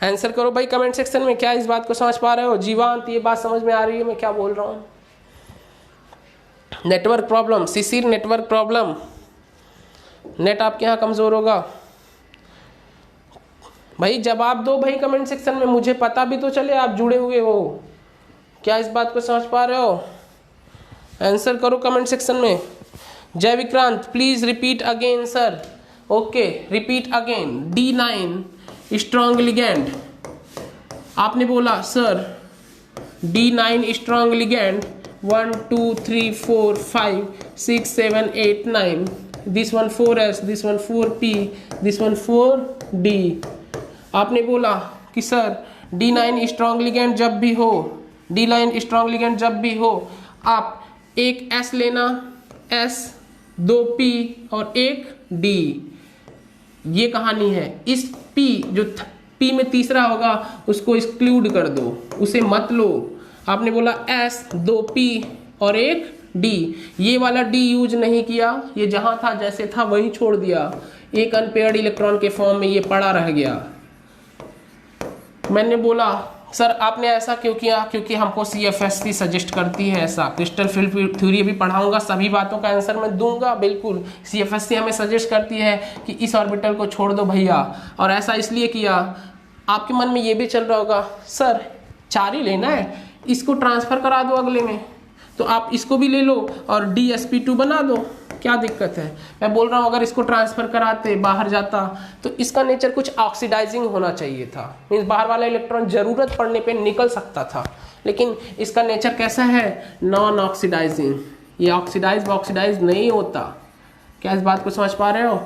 आंसर करो भाई कमेंट सेक्शन में, क्या इस बात को समझ पा रहे हो? जीवांत, ये बात समझ में आ रही है मैं क्या बोल रहा हूँ? नेटवर्क प्रॉब्लम, शिशिर नेटवर्क प्रॉब्लम, नेट आपके यहाँ कमजोर होगा भाई। जवाब दो भाई कमेंट सेक्शन में, मुझे पता भी तो चले आप जुड़े हुए हो। क्या इस बात को समझ पा रहे हो? आंसर करो कमेंट सेक्शन में। जय Vikrant, please repeat again sir. Okay, repeat again. D9 strong ligand, आपने बोला sir D9 strong ligand, 1 2 3 4 5 6 7 8 9, this one 4s, this one 4p, this one 4d। आपने बोला कि सर D9 स्ट्रॉन्ग लिगेंड जब भी हो, D9 स्ट्रॉन्ग लिगेंड जब भी हो, आप एक S लेना, S, 2p और एक D। ये कहानी है। इस P जो P में तीसरा होगा उसको एक्सक्लूड कर दो, उसे मत लो। आपने बोला S, 2p और एक D, ये वाला D यूज नहीं किया, ये जहां था जैसे था वहीं छोड़ दिया, एक अनपेयर्ड इलेक्ट्रॉन के फॉर्म में ये पड़ा रह गया। मैंने बोला सर आपने ऐसा क्यों किया? क्योंकि हमको CFSC सजेस्ट करती है ऐसा। क्रिस्टल फील्ड थ्योरी भी पढ़ाऊंगा, सभी बातों का आंसर मैं दूंगा बिल्कुल। CFSC हमें सजेस्ट करती है कि इस ऑर्बिटल को छोड़ दो भैया, और ऐसा इसलिए किया। आपके मन में ये भी चल रहा होगा सर 4 ही लेना है, इसको ट्रांसफर करा दो अगले में, तो आप इसको भी ले लो और DsP2 बना दो, क्या दिक्कत है? मैं बोल रहा हूँ अगर इसको ट्रांसफर कराते, बाहर जाता, तो इसका नेचर कुछ ऑक्सीडाइजिंग होना चाहिए था, मीन्स बाहर वाला इलेक्ट्रॉन जरूरत पड़ने पे निकल सकता था, लेकिन इसका नेचर कैसा है? Non oxidising. ये ऑक्सीडाइज नहीं होता। क्या इस बात को समझ पा रहे हो?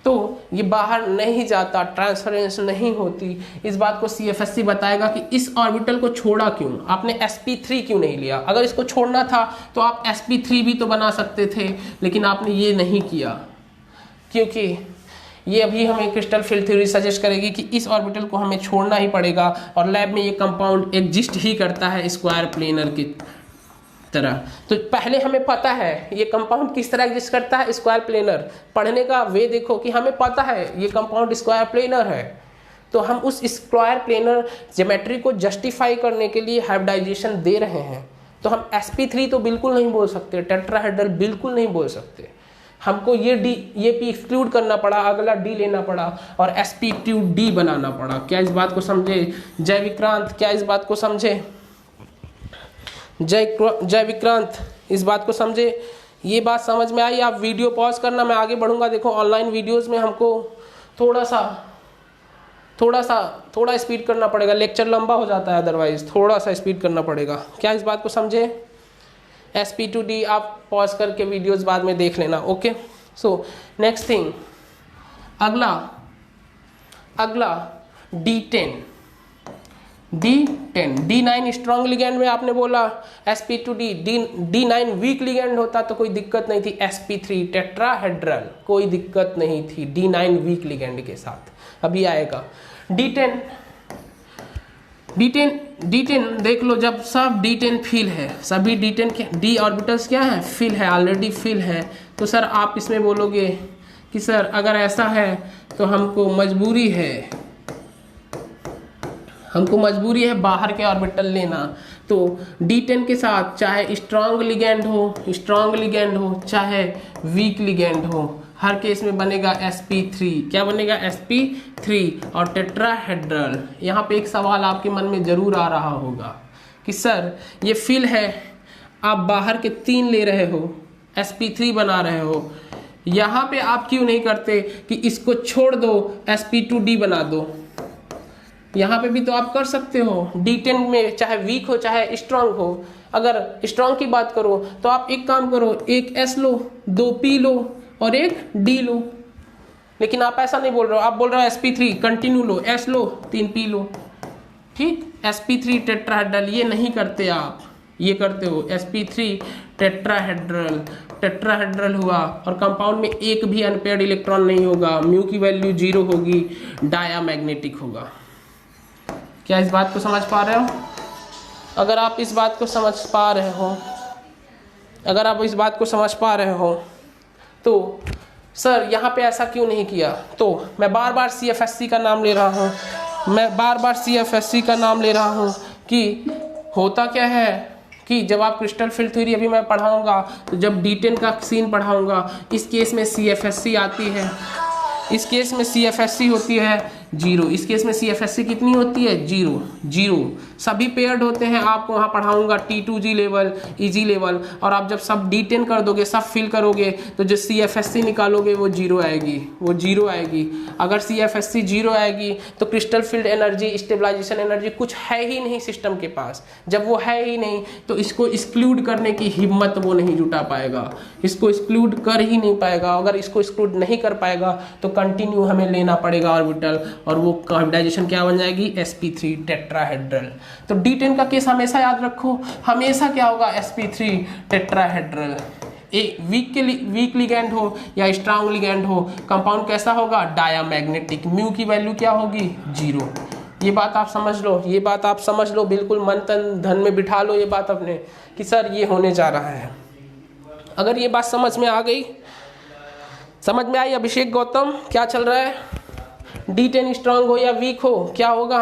तो ये बाहर नहीं जाता, ट्रांसफरेंस नहीं होती। इस बात को CFSC बताएगा कि इस ऑर्बिटल को छोड़ा क्यों, आपने sp3 क्यों नहीं लिया? अगर इसको छोड़ना था तो आप sp3 भी तो बना सकते थे, लेकिन आपने ये नहीं किया, क्योंकि ये अभी हमें क्रिस्टल फील्ड थ्योरी सजेस्ट करेगी कि इस ऑर्बिटल को हमें छोड़ना ही पड़ेगा, और लैब में ये कंपाउंड एग्जिस्ट ही करता है स्क्वायर प्लेनर की तरह। तो पहले हमें पता है ये कंपाउंड किस तरह एग्जिस्ट करता है, स्क्वायर प्लेनर। पढ़ने का वे देखो कि हमें पता है ये कंपाउंड स्क्वायर प्लेनर है, तो हम उस स्क्वायर प्लेनर ज्योमेट्री को जस्टिफाई करने के लिए हाइब्रिडाइजेशन दे रहे हैं। तो हम sp3 तो बिल्कुल नहीं बोल सकते, टेट्राहेड्रल बिल्कुल नहीं बोल सकते, हमको ये p एक्सक्लूड करना पड़ा, अगला d लेना पड़ा और sp2d बनाना पड़ा। क्या इस बात को समझे जय विक्रांत? क्या इस बात को समझे जय विक्रांत? इस बात को समझे? ये बात समझ में आई? आप वीडियो पॉज करना, मैं आगे बढ़ूंगा। देखो ऑनलाइन वीडियोस में हमको थोड़ा स्पीड करना पड़ेगा, लेक्चर लंबा हो जाता है अदरवाइज, थोड़ा सा स्पीड करना पड़ेगा। क्या इस बात को समझे? sp2d आप पॉज करके वीडियोस बाद में देख लेना। ओके, सो नेक्स्ट थिंग, अगला D10। D10, D9 strong ligand में आपने बोला sp2d, D9 वीक लिगेंड होता तो कोई दिक्कत नहीं थी, sp3 टेट्राहेड्रल, कोई दिक्कत नहीं थी D9 वीक लिगेंड के साथ। अभी आएगा D10 देख लो, जब सब D10 फिल है, सभी D10 के D ऑर्बिटल्स क्या है, फिल है, ऑलरेडी फिल है, तो सर आप इसमें बोलोगे कि सर अगर ऐसा है तो हमको मजबूरी है बाहर के ऑर्बिटल लेना। तो D10 के साथ चाहे स्ट्रॉन्ग लिगेंड हो चाहे वीक लिगेंड हो, हर केस में बनेगा sp3। क्या बनेगा, sp3 और टेट्राहेड्रल। यहाँ पे एक सवाल आपके मन में जरूर आ रहा होगा कि सर ये फिल है, आप बाहर के 3 ले रहे हो, sp3 बना रहे हो, यहाँ पे आप क्यों नहीं करते कि इसको छोड़ दो sp2d बना दो। यहाँ पे भी तो आप कर सकते हो, D10 में चाहे वीक हो चाहे स्ट्रांग हो। अगर स्ट्रांग की बात करो तो आप एक काम करो, एक S लो, 2 P लो और एक D लो। लेकिन आप ऐसा नहीं बोल रहे हो, आप बोल रहे हो sp3 कंटिन्यू लो, S लो, 3 P लो, ठीक। sp3 टेट्राहेड्रल ये नहीं करते आप, ये करते हो sp3 टेट्राहेड्रल हुआ और कंपाउंड में एक भी अनपेयर्ड इलेक्ट्रॉन नहीं होगा, म्यू की वैल्यू 0 होगी, डायामैग्नेटिक होगा। क्या इस बात को समझ पा रहे हो? अगर आप इस बात को समझ पा रहे हो तो सर यहाँ पे ऐसा क्यों नहीं किया। तो मैं बार बार CFSC का नाम ले रहा हूँ कि होता क्या है कि जब आप क्रिस्टल फील्ड थ्योरी अभी मैं पढ़ाऊंगा तो जब D10 का सीन पढ़ाऊंगा, इस केस में CFSC आती है, इस केस में CFSC होती है 0, इस केस में CFSC कितनी होती है 0, सभी पेयर्ड होते हैं। आपको वहाँ पढ़ाऊंगा T2G लेवल, EG लेवल, और आप जब सब D10 कर दोगे, सब फिल करोगे तो जो CFSC निकालोगे वो 0 आएगी। अगर CFSC 0 आएगी तो crystal field energy, stabilization energy कुछ है ही नहीं सिस्टम के पास। जब वो है ही नहीं तो इसको एक्सक्लूड करने की हिम्मत वो नहीं जुटा पाएगा, इसको एक्सक्लूड कर ही नहीं पाएगा। अगर इसको एक्सक्लूड नहीं कर पाएगा तो कंटिन्यू हमें लेना पड़ेगा ऑर्बिटल, और वो हाइब्रिडाइजेशन क्या बन जाएगी, sp3 टेट्राहेड्रल। तो D10 का केस हमेशा याद रखो, हमेशा क्या होगा, sp3 टेट्राहेड्रल। वीक लिगेंड हो या स्ट्रांग लिगेंड हो, कंपाउंड कैसा होगा, डायामैग्नेटिक, म्यू की वैल्यू क्या होगी 0। ये बात आप समझ लो, बिल्कुल मन तन धन में बिठा लो ये बात अपने कि सर ये होने जा रहा है। अगर ये बात समझ में आई अभिषेक गौतम, क्या चल रहा है, D10 स्ट्रांग हो या वीक हो, क्या होगा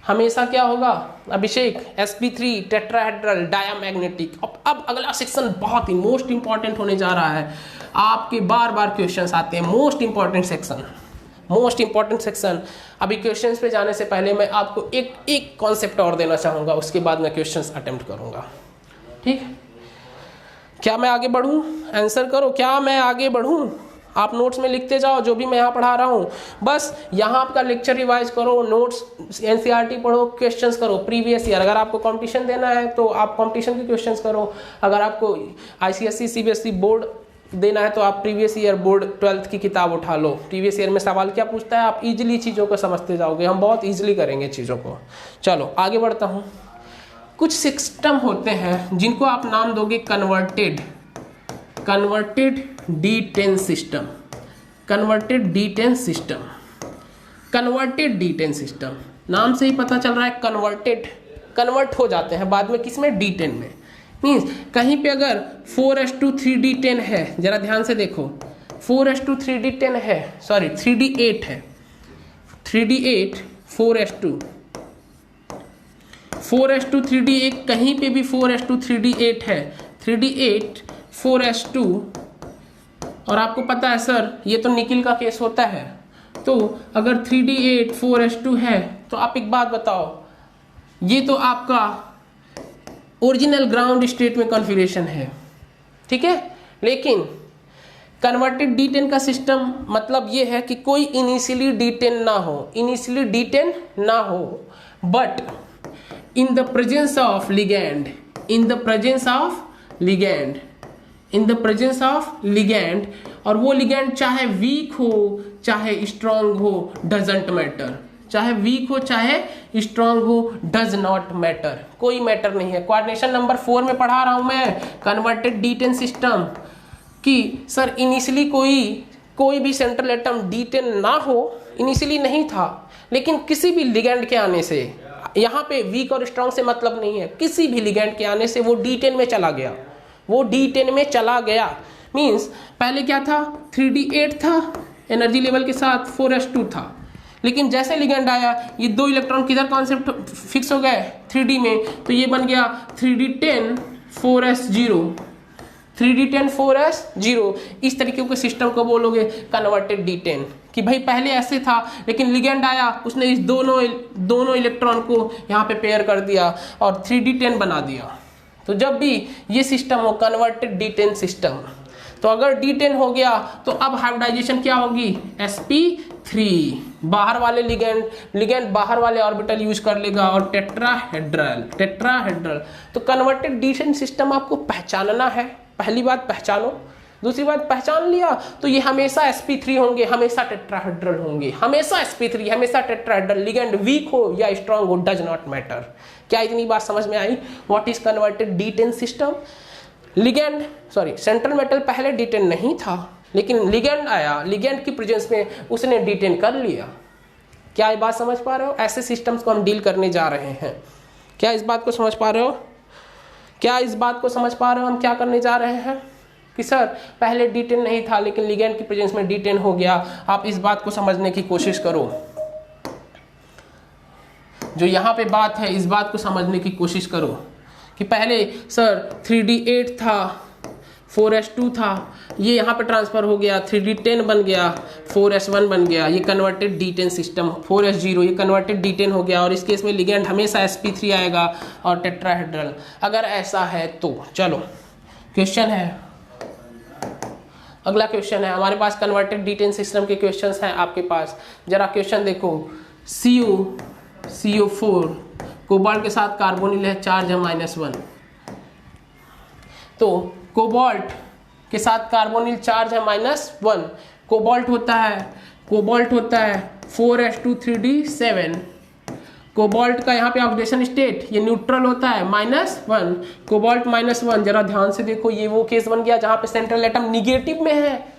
हमेशा क्या होगा अभिषेक, sp3 टेट्राहेड्रल, डायामैग्नेटिक। अब अगला सेक्शन बहुत ही मोस्ट इंपॉर्टेंट होने जा रहा है, आपके बार क्वेश्चंस आते हैं, मोस्ट इंपॉर्टेंट सेक्शन। अभी क्वेश्चंस पे जाने से पहले मैं आपको एक कॉन्सेप्ट और देना चाहूँगा, उसके बाद मैं क्वेश्चंस अटेम्प्ट करूँगा, ठीक। क्या मैं आगे बढ़ूँ, आंसर करो, क्या मैं आगे बढ़ूँ। आप नोट्स में लिखते जाओ जो भी मैं यहाँ पढ़ा रहा हूँ, बस यहाँ आपका लेक्चर रिवाइज करो, नोट्स NCERT पढ़ो, क्वेश्चंस करो प्रीवियस ईयर। अगर आपको कंपटीशन देना है तो आप कंपटीशन के क्वेश्चंस करो, अगर आपको ICSE CBSE बोर्ड देना है तो आप प्रीवियस ईयर बोर्ड 12th की किताब उठा लो। प्रीवियस ईयर में सवाल क्या पूछता है, आप इजीली चीज़ों को समझते जाओगे, हम बहुत ईजिली करेंगे चीज़ों को। चलो आगे बढ़ता हूँ। कुछ सिस्टम होते हैं जिनको आप नाम दोगे converted D10 system, converted D10 system, नाम से ही पता चल रहा है कन्वर्ट हो जाते हैं बाद में, किसमें, D10 में। मीन्स कहीं पे अगर 4:3D10 है, जरा ध्यान से देखो, 4:3D10 है, सॉरी 3D8 है, 3D8 4:3D8, कहीं पे भी 4:3D8 है, 3D8 4:2, और आपको पता है सर ये तो निकिल का केस होता है, तो अगर 3D8 4:2 है तो आप एक बात बताओ, ये तो आपका ओरिजिनल ग्राउंड स्टेट में कॉन्फ़िगरेशन है, ठीक है। लेकिन कन्वर्टेड D10 का सिस्टम मतलब ये है कि कोई इनिशियली D10 ना हो, but in the presence of ligand, और वो लिगेंड चाहे वीक हो चाहे स्ट्रांग हो, डजेंट मैटर, चाहे वीक हो चाहे स्ट्रांग हो, डज नॉट मैटर, कोई मैटर नहीं है। कोऑर्डिनेशन नंबर 4 में पढ़ा रहा हूं मैं कन्वर्टेड D10 सिस्टम कि सर इनिशियली कोई भी सेंट्रल एटम D10 ना हो, इनिशियली नहीं था, लेकिन किसी भी लिगेंड के आने से, यहाँ पे वीक और स्ट्रांग से मतलब नहीं है, किसी भी लिगेंड के आने से वो D10 में चला गया, वो D10 में चला गया। मींस पहले क्या था 3D8 था एनर्जी लेवल के साथ, 4s2 था, लेकिन जैसे लिगेंड आया ये 2 इलेक्ट्रॉन किधर कॉन्सेप्ट फिक्स हो गए 3D में, तो ये बन गया 3D10 4s0, 3D10 4s0। इस तरीके के सिस्टम को बोलोगे कन्वर्टेड D10 कि भाई पहले ऐसे था लेकिन लिगेंड आया, उसने इस दोनों इलेक्ट्रॉन को यहाँ पे पेयर कर दिया और 3D10 बना दिया। तो जब भी ये सिस्टम हो कन्वर्टेड D10 सिस्टम, तो अगर D10 हो गया तो अब हाइब्रिडाइजेशन क्या होगी sp3, बाहर वाले लिगेंड बाहर वाले ऑर्बिटल यूज कर लेगा और टेट्राहेड्रल। तो कन्वर्टेड D10 सिस्टम आपको पहचानना है, पहली बात पहचानो, दूसरी बात पहचान लिया तो ये हमेशा sp3 होंगे, हमेशा टेट्राहेड्रल होंगे, हमेशा sp3, हमेशा टेट्राहेड्रल, लिगेंड वीक हो या स्ट्रांग हो, डज नॉट मैटर। क्या इतनी बात समझ में आई? What is converted D10 system? Central metal पहले D10 नहीं था, लेकिन लिगेंड आया, लिगेंड की प्रेजेंस में उसने D10 कर लिया। क्या ये बात समझ पा रहे हो? ऐसे सिस्टम्स को हम डील करने जा रहे हैं। क्या इस बात को समझ पा रहे हो? क्या इस बात को समझ पा रहे हो हम क्या करने जा रहे हैं? कि सर पहले D10 नहीं था लेकिन लिगेंड की प्रेजेंस में D10 हो गया। आप इस बात को समझने की कोशिश करो, जो यहाँ पे बात है इस बात को समझने की कोशिश करो कि पहले सर 3D8 था, 4s2 था, ये यहाँ पे ट्रांसफर हो गया, 3D10 बन गया, 4s1 बन गया, ये कन्वर्टेड D10 सिस्टम, 4s0 ये कन्वर्टेड D10 हो गया, और इस केस में लिगेंड हमेशा sp3 आएगा और टेट्राहेड्रल। अगर ऐसा है तो चलो क्वेश्चन है, अगला क्वेश्चन है हमारे पास, कन्वर्टेड D10 सिस्टम के क्वेश्चंस हैं आपके पास। जरा क्वेश्चन देखो, CO4 कोबाल्ट के साथ कार्बोनिल है, चार्ज है -1। तो कोबाल्ट के साथ कार्बोनिल चार्ज है -1, कोबाल्ट होता है 4s2 3d7। कोबाल्ट का यहाँ पे ऑक्सीडेशन स्टेट ये न्यूट्रल होता है -1, कोबाल्ट -1। जरा ध्यान से देखो, ये वो केस बन गया जहाँ पे सेंट्रल एटम निगेटिव में है,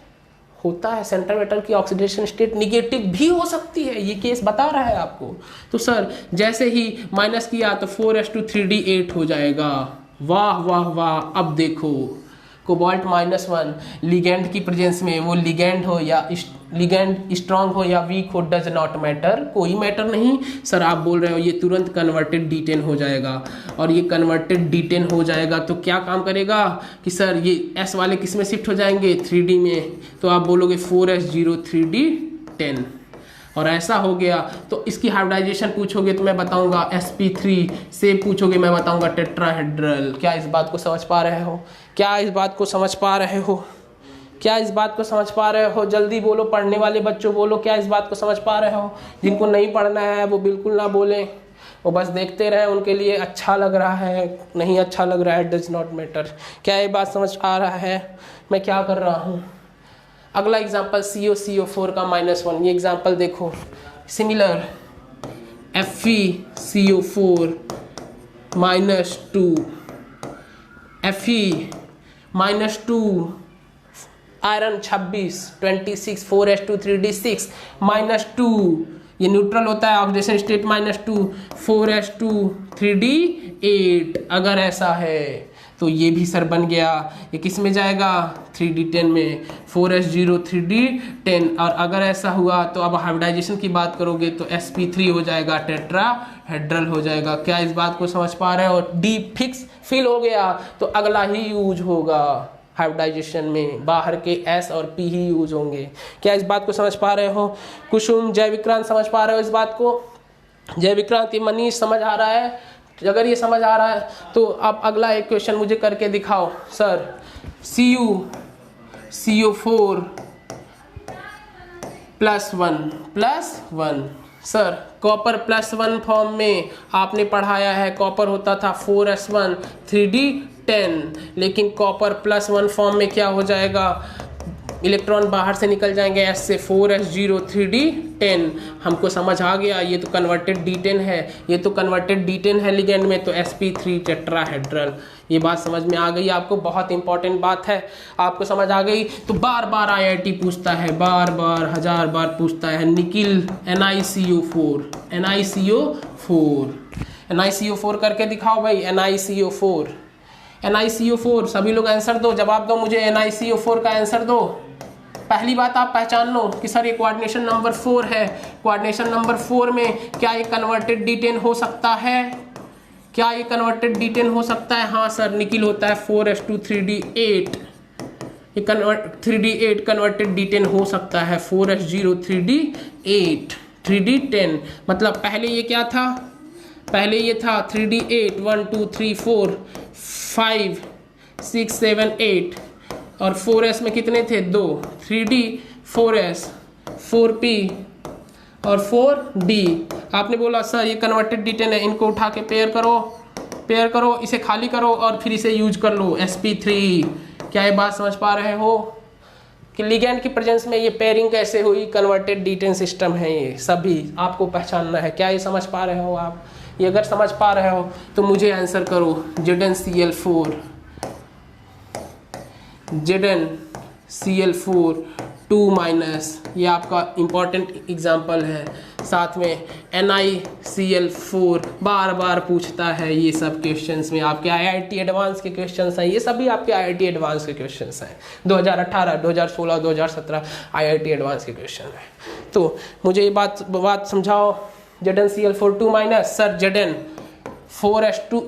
होता है सेंट्रल मेटल की ऑक्सीडेशन स्टेट निगेटिव भी हो सकती है, ये केस बता रहा है आपको। तो सर जैसे ही माइनस किया तो 4s2 3d8 हो जाएगा। वाह वाह वाह। अब देखो कोबाल्ट -1 लिगेंड की प्रेजेंस में, वो लिगेंड हो या लिगेंड स्ट्रांग हो या वीक हो, डज नॉट मैटर, कोई मैटर नहीं। सर आप बोल रहे हो ये तुरंत कन्वर्टेड D10 हो जाएगा, और ये कन्वर्टेड D10 हो जाएगा तो क्या काम करेगा कि सर ये S वाले किस में शिफ्ट हो जाएंगे 3D में, तो आप बोलोगे 4s0 3d10, और ऐसा हो गया तो इसकी हाइब्रिडाइजेशन पूछोगे तो मैं बताऊंगा sp3, से पूछोगे मैं बताऊंगा टेट्राहेड्रल। क्या इस बात को समझ पा रहे हो? क्या इस बात को समझ पा रहे हो? क्या इस बात को समझ पा रहे हो? जल्दी बोलो, पढ़ने वाले बच्चों बोलो, क्या इस बात को समझ पा रहे हो? जिनको नहीं पढ़ना है वो बिल्कुल ना बोलें, वो बस देखते रहे, उनके लिए अच्छा लग रहा है, नहीं अच्छा लग रहा है, डज नॉट मैटर। क्या ये बात समझ आ रहा है मैं क्या कर रहा हूँ? अगला एग्जाम्पल CO4 का -1, ये एग्जाम्पल देखो। Similar FeCO4 -2, Fe-2 iron 26 4s2 3d6 -2, ये न्यूट्रल होता है, ऑक्सीडेशन स्टेट -2, 4s2 3d8। अगर ऐसा है तो ये भी सर बन गया, ये किस में जाएगा 3d10 में, 4s0 3d10। और अगर ऐसा हुआ तो अब हाइब्रिडाइजेशन की बात करोगे तो sp3 हो जाएगा, टेट्राहेड्रल हो जाएगा। क्या इस बात को समझ पा रहे हो? D फिक्स फिल हो गया तो अगला ही यूज होगा हाइब्रिडाइजेशन में, बाहर के S और P ही यूज होंगे। क्या इस बात को समझ पा रहे हो? कुसुम, जय विक्रांत समझ पा रहे हो इस बात को? जय विक्रांत, मनीष समझ आ रहा है? अगर ये समझ आ रहा है तो आप अगला एक क्वेश्चन मुझे करके दिखाओ। Sir CO4 +1 sir copper +1 form में आपने पढ़ाया है, कॉपर होता था 4s1 3d10, लेकिन कॉपर +1 फॉर्म में क्या हो जाएगा इलेक्ट्रॉन बाहर से निकल जाएंगे S से 4s0 3d10। हमको समझ आ गया, ये तो कन्वर्टेड D10 है, ये तो कन्वर्टेड D10 है लिगेंड में, तो sp3 टेट्राहेड्रल। ये बात समझ में आ गई आपको, बहुत इंपॉर्टेंट बात है, आपको समझ आ गई। तो बार बार IIT पूछता है, बार बार 1000 बार पूछता है, निकिल NiCO4 NiCO4 करके दिखाओ भाई, NiCO4 सभी लोग आंसर दो, जवाब दो मुझे, NiCO4 का आंसर दो। पहली बात आप पहचान लो कि सर ये कोऑर्डिनेशन नंबर 4 है, कोऑर्डिनेशन नंबर 4 में क्या ये कन्वर्टेड D10 हो सकता है? क्या ये कन्वर्टेड D10 हो सकता है? हाँ सर, निकिल होता है 4s2 3d8, ये 3d8 कन्वर्टेड D10 हो सकता है, 4s0 3d8 3d10। मतलब पहले ये क्या था? पहले ये था 3d8 1 2 3 4 5 6 7 8 और 4s में कितने थे? 2, 3d 4s 4p और 4d। आपने बोला सर ये कन्वर्टेड D10 है, इनको उठा के पेयर करो, इसे खाली करो और फिर इसे यूज कर लो sp3। क्या ये बात समझ पा रहे हो कि लिगैंड की प्रेजेंस में ये पेयरिंग कैसे हुई? कन्वर्टेड D10 सिस्टम है, ये सभी आपको पहचानना है। क्या ये समझ पा रहे हो आप? ये अगर समझ पा रहे हो तो मुझे आंसर करो, ZnCl4 2-, ये आपका इंपॉर्टेंट एग्जाम्पल है। साथ में NiCl4 बार बार पूछता है, ये सब क्वेश्चंस में आपके IIT एडवांस के क्वेश्चंस हैं, ये सभी आपके IIT एडवांस के क्वेश्चंस हैं, 2018 2016 2017 IIT एडवांस के क्वेश्चन हैं। तो मुझे ये बात समझाओ, ZnCl4 2-, sir Zn 4s2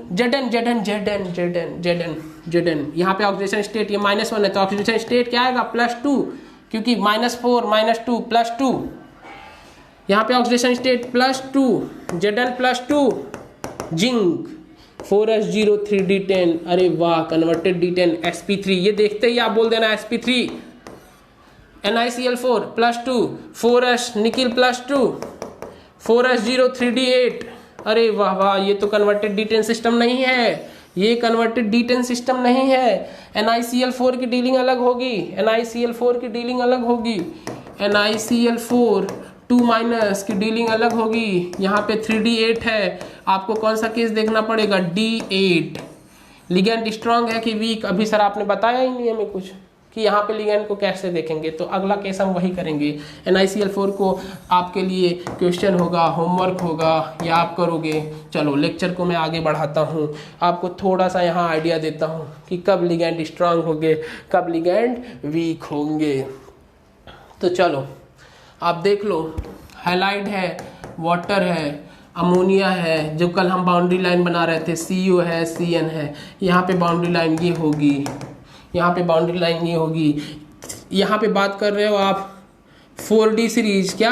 Zn यहाँ पे ऑक्सीडेशन स्टेट ये -1 है, तो ऑक्सीडेशन स्टेट क्या आएगा? +2, क्योंकि -4 -2 +2, यहाँ पे oxidation state +2, Zn +2 zinc 4s0 3d10। अरे वाह, कन्वर्टेड D10 sp3, ये देखते ही आप बोल देना sp3। NiCl4 +2 4s nickel +2 4s0 3d8। अरे वाह वाह, ये तो कन्वर्टेड D10 सिस्टम नहीं है, ये कन्वर्टेड D10 सिस्टम नहीं है। NiCl4 की डीलिंग अलग होगी, NiCl4 की डीलिंग अलग होगी, NiCl4 2- की डीलिंग अलग होगी। यहाँ पे 3d8 है, आपको कौन सा केस देखना पड़ेगा? D8। लिगेंड स्ट्रांग है कि वीक? अभी सर आपने बताया ही नहीं हमें कुछ कि यहाँ पे लिगेंड को कैसे देखेंगे, तो अगला केस हम वही करेंगे। NiCl4 को आपके लिए क्वेश्चन होगा, होमवर्क होगा, या आप करोगे। चलो लेक्चर को मैं आगे बढ़ाता हूँ, आपको थोड़ा सा यहाँ आइडिया देता हूँ कि कब लिगेंड स्ट्रांग होंगे, कब लिगेंड वीक होंगे। तो चलो आप देख लो, हैलाइड है, वाटर है, अमोनिया है, जो कल हम बाउंड्री लाइन बना रहे थे, CO है, CN है, यहाँ पे बाउंड्री लाइन ये होगी, यहाँ पे बाउंड्री लाइन ये होगी। यहाँ पे बात कर रहे हो आप 4D सीरीज, क्या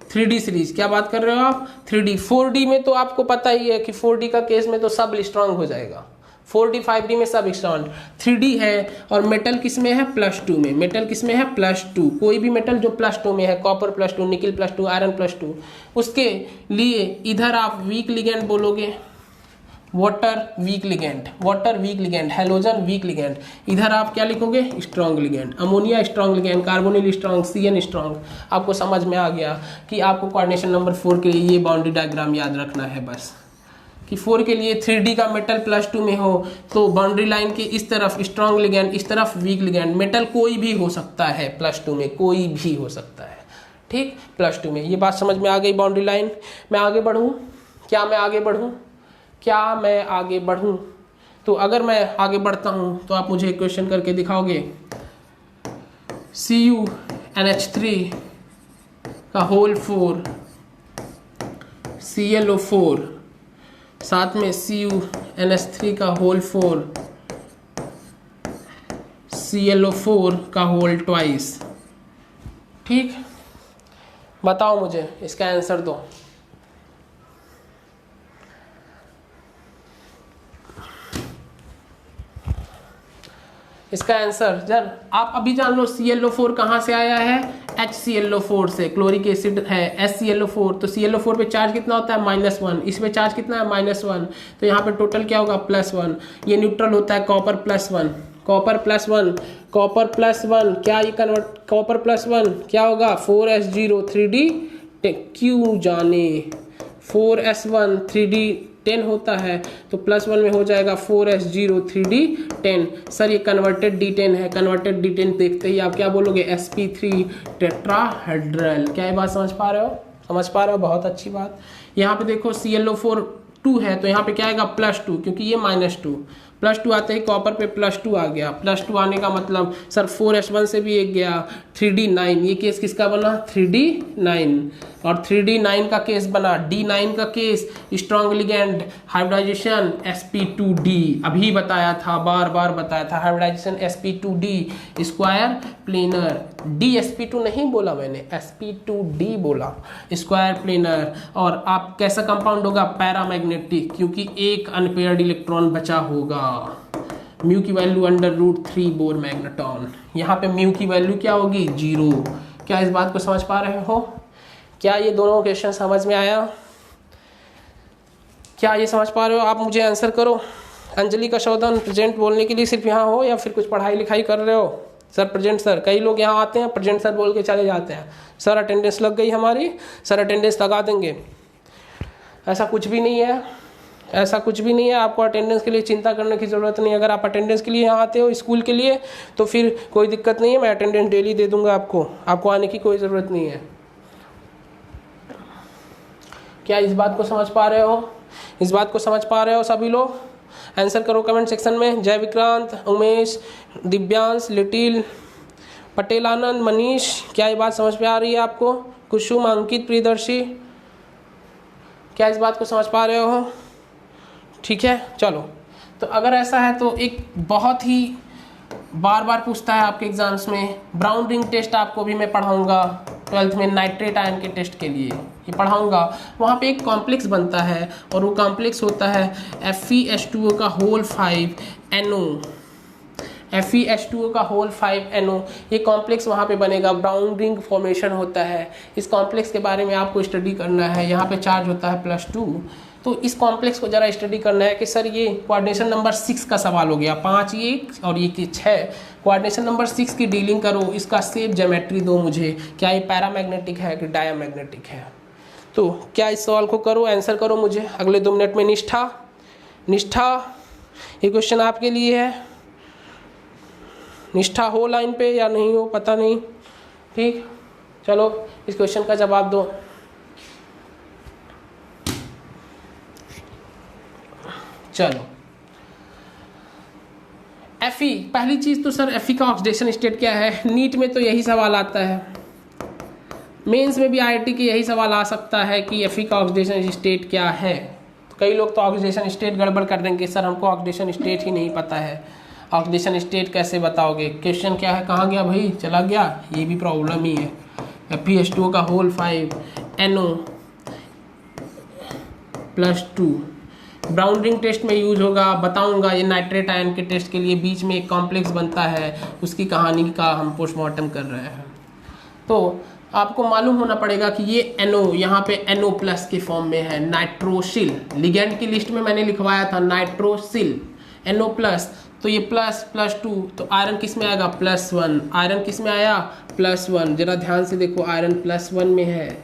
3D सीरीज, क्या बात कर रहे हो आप? 3D 4D में तो आपको पता ही है कि 4D का केस में तो सब स्ट्रांग हो जाएगा, 4D 5D में सब स्ट्रांग। 3D है और मेटल किस में है? +2 में। मेटल किस में है? +2। कोई भी मेटल जो +2 में है, कॉपर +2, निकिल +2, आयरन +2, उसके लिए इधर आप वीक लिगेंड बोलोगे, water week ligand, halogen week ligand. इधर आप क्या लिखोगे? Strong ligand. Ammonia strong ligand, carbonyl strong, CN strong. आपको समझ में आ गया कि आपको कोऑर्डिनेशन नंबर 4 के लिए ये बाउंड्री डायग्राम याद रखना है बस, कि 4 के लिए 3D का मेटल +2 में हो तो बाउंड्री लाइन के इस तरफ स्ट्रॉन्ग लिगेंड, इस तरफ वीक लिगेंड। मेटल कोई भी हो सकता है +2 में, कोई भी हो सकता है, ठीक, +2 में। ये बात समझ में आ गई बाउंड्री लाइन। मैं आगे बढ़ूँ? क्या मैं आगे बढ़ूँ? तो अगर मैं आगे बढ़ता हूँ तो आप मुझे क्वेश्चन करके दिखाओगे। CuNH3 का होल 4 ClO4, साथ में CuNH3 का होल 4 ClO4 का होल ट्वाइस। ठीक, बताओ मुझे, इसका आंसर दो। इसका आंसर जर आप अभी जान लो, ClO4 कहाँ से आया है? HClO4 से। क्लोरिक एसिड है HClO4, तो ClO4 पे चार्ज कितना होता है? -1। इस पे चार्ज कितना है? -1। तो यहाँ पे टोटल क्या होगा? +1। ये न्यूट्रल होता है, कॉपर +1, कॉपर +1, कॉपर +1 क्या ये कन्वर्ट, कॉपर +1 क्या होगा 4s0 3d, क्यों जाने 4s1 3d 10 होता है तो +1 में हो जाएगा 4s0 3d 10। सर ये कन्वर्टेड D10 है, कन्वर्टेड D10 देखते ही आप क्या बोलोगे sp3 टेट्राहेड्रल। क्या ये बात समझ पा रहे हो, समझ पा रहे हो, बहुत अच्छी बात। यहाँ पे देखो ClO4 2 है तो यहाँ पे क्या आएगा +2, क्योंकि ये -2, +2 आते ही कॉपर पे +2 आ गया। +2 आने का मतलब सर 4s1 से भी एक गया 3d9, ये केस किसका बना 3d9, और 3d9 का केस बना d9 का case strong ligand hybridisation sp2d, अभी बताया था, बार बार बताया था hybridisation sp2d square planar, dsp2 नहीं बोला मैंने, sp2d बोला स्क्वायर प्लेनर। और आप कैसा कंपाउंड होगा पैरामैग्नेटिक, क्योंकि एक अनपेयर्ड इलेक्ट्रॉन बचा होगा, म्यू की वैल्यू √3 बोर मैग्नेटॉन। यहाँ पे म्यू की वैल्यू क्या होगी 0। क्या इस बात को समझ पा रहे हो, क्या ये दोनों क्वेश्चन समझ में आया, क्या ये समझ पा रहे हो आप, मुझे आंसर करो। अंजलि का शोधन प्रेजेंट बोलने के लिए सिर्फ यहाँ हो या फिर कुछ पढ़ाई लिखाई कर रहे हो। सर प्रेजेंट सर, कई लोग यहाँ आते हैं प्रेजेंट सर बोल के चले जाते हैं, सर अटेंडेंस लग गई हमारी, सर अटेंडेंस लगा देंगे। ऐसा कुछ भी नहीं है, ऐसा कुछ भी नहीं है, आपको अटेंडेंस के लिए चिंता करने की ज़रूरत नहीं है। अगर आप अटेंडेंस के लिए यहाँ आते हो स्कूल के लिए तो फिर कोई दिक्कत नहीं है, मैं अटेंडेंस डेली दे दूंगा आपको आने की कोई ज़रूरत नहीं है। क्या इस बात को समझ पा रहे हो, इस बात को समझ पा रहे हो सभी लोग। आंसर करो कमेंट सेक्शन में। जय विक्रांत, उमेश, दिव्यांश, लिटिल, पटेल आनंद, मनीष, क्या ये बात समझ में आ रही है आपको। कुसुम, अंकित, प्रियदर्शी, क्या इस बात को समझ पा रहे हो, ठीक है। चलो तो अगर ऐसा है तो एक बहुत ही बार बार पूछता है आपके एग्जाम्स में, ब्राउन रिंग टेस्ट आपको भी मैं पढ़ाऊंगा 12th में, नाइट्रेट आयन के टेस्ट के लिए ये पढ़ाऊंगा। वहाँ पे एक कॉम्प्लेक्स बनता है और वो कॉम्प्लेक्स होता है FeH2O का होल 5NO, FeH2O का होल 5NO, ये कॉम्प्लेक्स वहाँ पे बनेगा, ब्राउन रिंग फॉर्मेशन होता है। इस कॉम्प्लेक्स के बारे में आपको स्टडी करना है। यहाँ पे चार्ज होता है +2, तो इस कॉम्प्लेक्स को जरा स्टडी करना है कि सर ये कोऑर्डिनेशन नंबर 6 का सवाल हो गया, 5 ये और ये 6, कोऑर्डिनेशन नंबर 6 की डीलिंग करो, इसका शेप ज्योमेट्री दो मुझे, क्या ये पैरामैग्नेटिक है कि डायमैग्नेटिक है। तो क्या इस सवाल को करो, आंसर करो मुझे अगले 2 मिनट में। निष्ठा ये क्वेश्चन आपके लिए है, निष्ठा हो लाइन पे या नहीं हो पता नहीं, ठीक। चलो इस क्वेश्चन का जवाब दो। चलो Fe, पहली चीज तो सर Fe का ऑक्सीडेशन स्टेट क्या है, नीट में तो यही सवाल आता है, मेंस में भी IIT के यही सवाल आ सकता है कि Fe का ऑक्सीडेशन स्टेट क्या है। तो कई लोग तो ऑक्सीडेशन स्टेट गड़बड़ कर देंगे, सर हमको ऑक्सीडेशन स्टेट ही नहीं पता है, ऑक्सीडेशन स्टेट कैसे बताओगे, क्वेश्चन क्या है, कहाँ गया भाई, चला गया, ये भी प्रॉब्लम ही है। FeH2O का whole 5NO +2 brown ring test में यूज होगा, बताऊंगा। ये नाइट्रेट आयन के टेस्ट के लिए बीच में एक कॉम्प्लेक्स बनता है, उसकी कहानी का हम पोस्टमार्टम कर रहे हैं। तो आपको मालूम होना पड़ेगा कि ये NO यहाँ पे NO+ के फॉर्म में है, नाइट्रोसिल, लिगेंड की लिस्ट में मैंने लिखवाया था नाइट्रोसिल NO+, तो ये ++2, तो आयरन किस में आएगा +1, आयरन किस में आया +1, जरा ध्यान से देखो, आयरन +1 में है,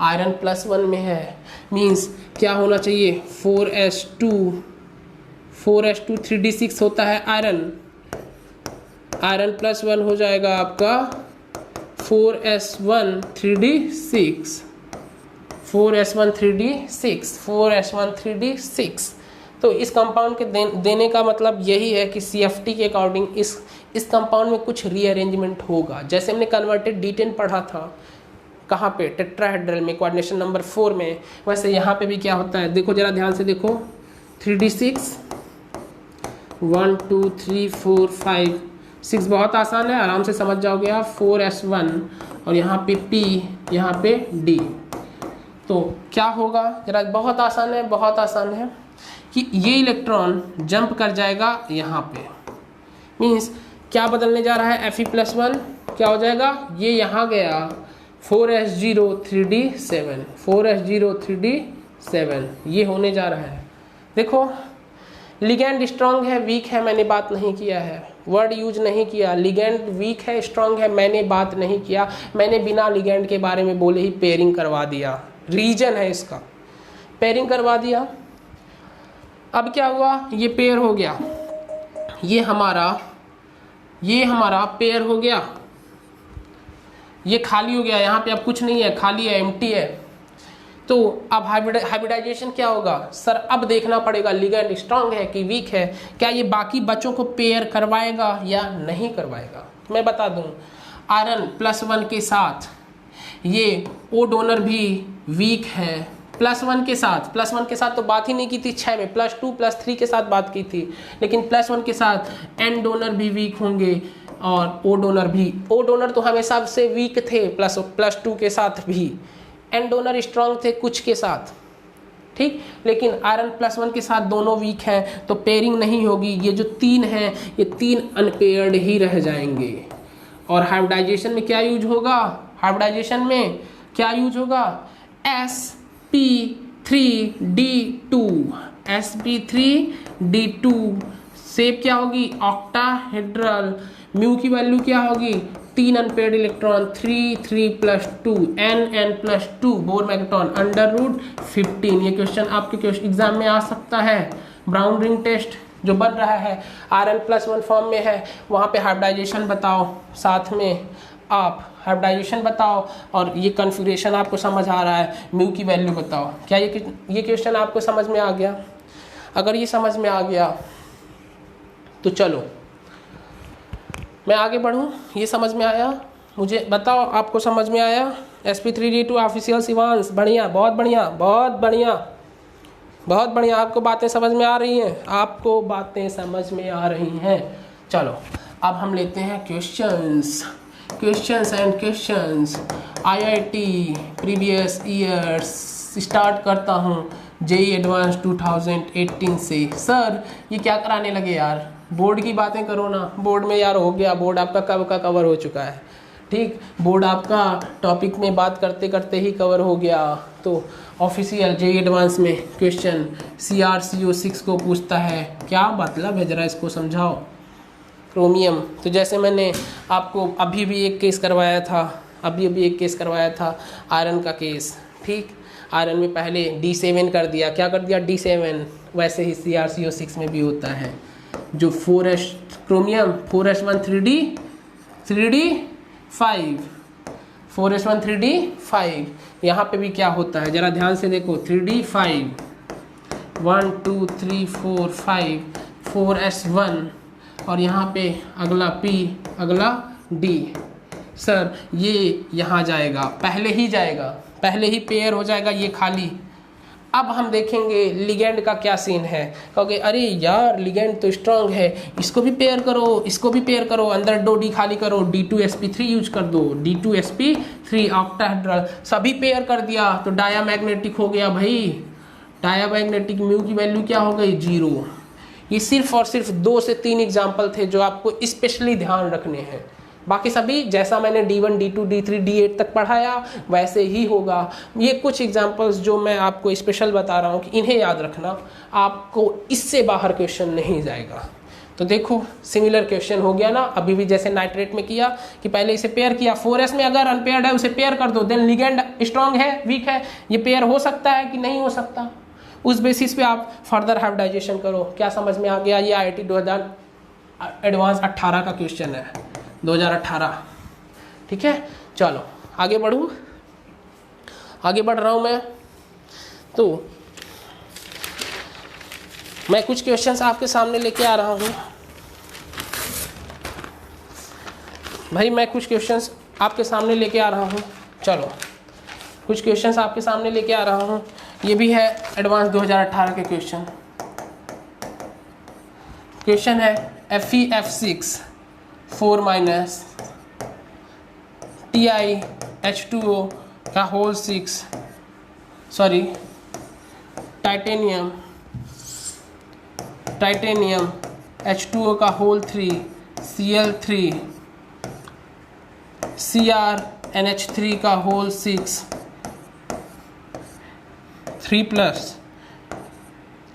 आयरन +1 में है, मीन्स क्या होना चाहिए 4s2 3d6 होता है आयरन, आयरन +1 हो जाएगा आपका 4s1 3d6, 4s1 3d6। तो इस कंपाउंड के देने का मतलब यही है कि CFT के अकॉर्डिंग इस कंपाउंड में कुछ रीअरेंजमेंट होगा। जैसे हमने कन्वर्टेड D10 पढ़ा था, कहाँ पे, टेट्राहेड्रल में, कोऑर्डिनेशन नंबर 4 में, वैसे यहाँ पे भी क्या होता है, देखो जरा ध्यान से देखो, 3d6 1 2 3 4 5 6 बहुत आसान है, आराम से समझ जाओगे आप, 4s1 और यहाँ पे P, यहाँ पे D। तो क्या होगा, जरा बहुत आसान है, बहुत आसान है कि ये इलेक्ट्रॉन जंप कर जाएगा यहाँ पे, मीन्स क्या बदलने जा रहा है, Fe+1 क्या हो जाएगा, ये यहाँ गया 4s0 3d7, 4s0 3d7 ये होने जा रहा है। देखो लिगेंड स्ट्रांग है वीक है मैंने बात नहीं किया है, वर्ड यूज नहीं किया। लिगेंड वीक है स्ट्रांग है मैंने बात नहीं किया, मैंने बिना लिगेंड के बारे में बोले ही पेयरिंग करवा दिया। रीजन है इसका, पेयरिंग करवा दिया। अब क्या हुआ, ये पेयर हो गया, ये हमारा पेयर हो गया, ये खाली हो गया, यहाँ पे अब कुछ नहीं है, खाली है, एम्प्टी है। तो अब हाइब्रिडाइजेशन क्या होगा सर, अब देखना पड़ेगा लिगेंड स्ट्रांग है कि वीक है, क्या ये बाकी बच्चों को पेयर करवाएगा या नहीं करवाएगा। मैं बता दूं, आयरन +1 के साथ ये ओ डोनर भी वीक है, +1 के साथ तो बात ही नहीं की थी 6 में, +2 +3 के साथ बात की थी, लेकिन +1 के साथ एन डोनर भी वीक होंगे और ओ डोनर भी। ओ डोनर तो हमेशा से वीक थे, +2 के साथ भी। एन डोनर स्ट्रांग थे कुछ के साथ, ठीक, लेकिन आयरन +1 के साथ दोनों वीक हैं, तो पेयरिंग नहीं होगी। ये जो 3 हैं ये 3 अनपेयर्ड ही रह जाएंगे। और हाइब्रिडाइजेशन में क्या यूज होगा, हाइब्रिडाइजेशन में क्या यूज होगा, sp3d2 शेप क्या होगी, ऑक्टाहेड्रल। म्यू की वैल्यू क्या होगी, 3 unpaired electron, 3 + 2 n + 2 bore magnetron √15। ये क्वेश्चन आपके एग्जाम में आ सकता है। ब्राउन रिंग टेस्ट जो बन रहा है Rn +1 फॉर्म में है, वहाँ पे हाइब्रिडाइजेशन बताओ, साथ में आप हाइब्रिडाइजेशन बताओ और ये कन्फिग्रेशन आपको समझ आ रहा है, म्यू की वैल्यू बताओ। क्या ये क्वेश्चन आपको समझ में आ गया? अगर ये समझ में आ गया तो चलो मैं आगे बढ़ूँ। ये समझ में आया, मुझे बताओ आपको समझ में आया? sp3d2 ऑफिशियल शिवांश, बढ़िया, बहुत बढ़िया, बहुत बढ़िया, बहुत बढ़िया। आपको बातें समझ में आ रही हैं, आपको बातें समझ में आ रही हैं। चलो अब हम लेते हैं questions and questions. IIT previous years start करता हूँ JEE एडवांस 2018 से। सर ये क्या कराने लगे यार, बोर्ड की बातें करो ना। बोर्ड में यार हो गया, बोर्ड आपका कब का कवर हो चुका है, ठीक, बोर्ड आपका टॉपिक में बात करते करते ही कवर हो गया। तो ऑफिशियल JEE एडवांस में क्वेश्चन CrCO6 को पूछता है, क्या मतलब है जरा इसको समझाओ। क्रोमियम, तो जैसे मैंने आपको अभी भी एक केस करवाया था, आयरन का केस, ठीक, आयरन में पहले D7 कर दिया, क्या कर दिया, D7। वैसे ही CrCO6 में भी होता है, जो 4s chromium 4s1 3d5 4s1 3d5, यहाँ पे भी क्या होता है जरा ध्यान से देखो, 3d5 1 2 3 4 5 4s1 और यहाँ पे अगला P अगला D। सर ये यहाँ जाएगा, पहले ही पेयर हो जाएगा, ये खाली। अब हम देखेंगे लिगेंड का क्या सीन है, क्योंकि अरे यार लिगेंड तो स्ट्रांग है, इसको भी पेयर करो, अंदर 2D खाली करो, D2sp3 यूज कर दो, D2sp3 ऑक्टाहेड्रल, सभी पेयर कर दिया तो डायामैग्नेटिक हो गया भाई। डायामैग्नेटिक म्यू की वैल्यू क्या हो गई, 0। ये सिर्फ और सिर्फ 2 से 3 एग्जाम्पल थे जो आपको स्पेशली ध्यान रखने हैं। बाकी सभी जैसा मैंने D1 D2 D3 D8 तक पढ़ाया वैसे ही होगा। ये कुछ एग्जांपल्स जो मैं आपको स्पेशल बता रहा हूँ कि इन्हें याद रखना, आपको इससे बाहर क्वेश्चन नहीं जाएगा। तो देखो सिमिलर क्वेश्चन हो गया ना, अभी भी जैसे नाइट्रेट में किया कि पहले इसे पेयर किया, 4s में अगर अनपेयर्ड है उसे पेयर कर दो, देन लिगेंड स्ट्रॉन्ग है वीक है, ये पेयर हो सकता है कि नहीं हो सकता, उस बेसिस पे आप फर्दर हाइब्रिडाइजेशन करो। क्या समझ में आ गया? ये IIT 2000 एडवांस 18 का क्वेश्चन है, 2018, ठीक है। चलो आगे बढ़ रहा हूँ मैं। तो मैं कुछ क्वेश्चंस आपके सामने लेके आ रहा हूँ भाई, मैं कुछ क्वेश्चंस आपके सामने लेके आ रहा हूँ। चलो कुछ क्वेश्चंस आपके सामने लेके आ रहा हूँ, ये भी है एडवांस 2018 के क्वेश्चन। क्वेश्चन है FeF6 4- TiH2O का होल 6, सॉरी टाइटेनियम H2O का होल 3 Cl3 CrNH3 का होल 6 3+,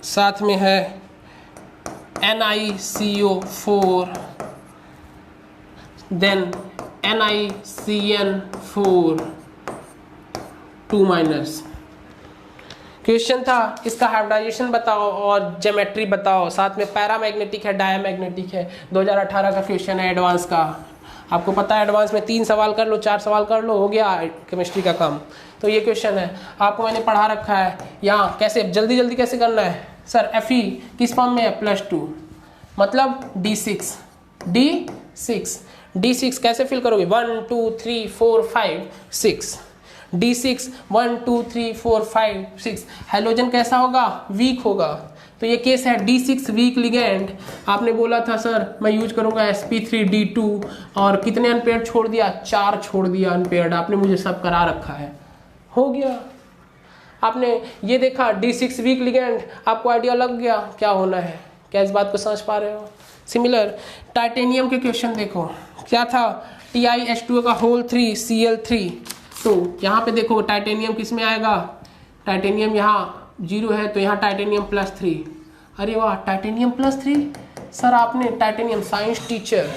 साथ में है NiCO4, then NiCN4 2 minus. Question था इसका हाइब्रिडाइजेशन बताओ और ज्योमेट्री बताओ, साथ में पैरामैग्नेटिक है डायमैग्नेटिक है। 2018 का क्वेश्चन है एडवांस का। आपको पता है एडवांस में 3 सवाल कर लो 4 सवाल कर लो, हो गया केमिस्ट्री का काम। तो ये क्वेश्चन है आपको मैंने पढ़ा रखा है। यहाँ कैसे जल्दी जल्दी कैसे करना है सर, Fe किस फॉर्म में है +2 मतलब D6 कैसे फिल करोगे 1 2 3 4 5 6 D6 1 2 3 4 5 6। हैलोजन कैसा होगा, वीक होगा। तो ये केस है D6 वीक लिगेंड। आपने बोला था सर मैं यूज करूंगा sp3d2 और कितने अनपेयर्ड छोड़ दिया, 4 छोड़ दिया अनपेयर्ड। आपने मुझे सब करा रखा है, हो गया। आपने ये देखा D6 वीक लिगेंड, आपको आइडिया लग गया क्या होना है। क्या इस बात को समझ पा रहे हो। सिमिलर टाइटेनियम के क्वेश्चन देखो, क्या था TiH2 का होल 3 Cl3। तो यहाँ पे देखो टाइटेनियम किस में आएगा, टाइटेनियम यहाँ 0 है तो यहाँ टाइटेनियम +3। अरे वाह टाइटेनियम +3 सर, आपने titanium science teacher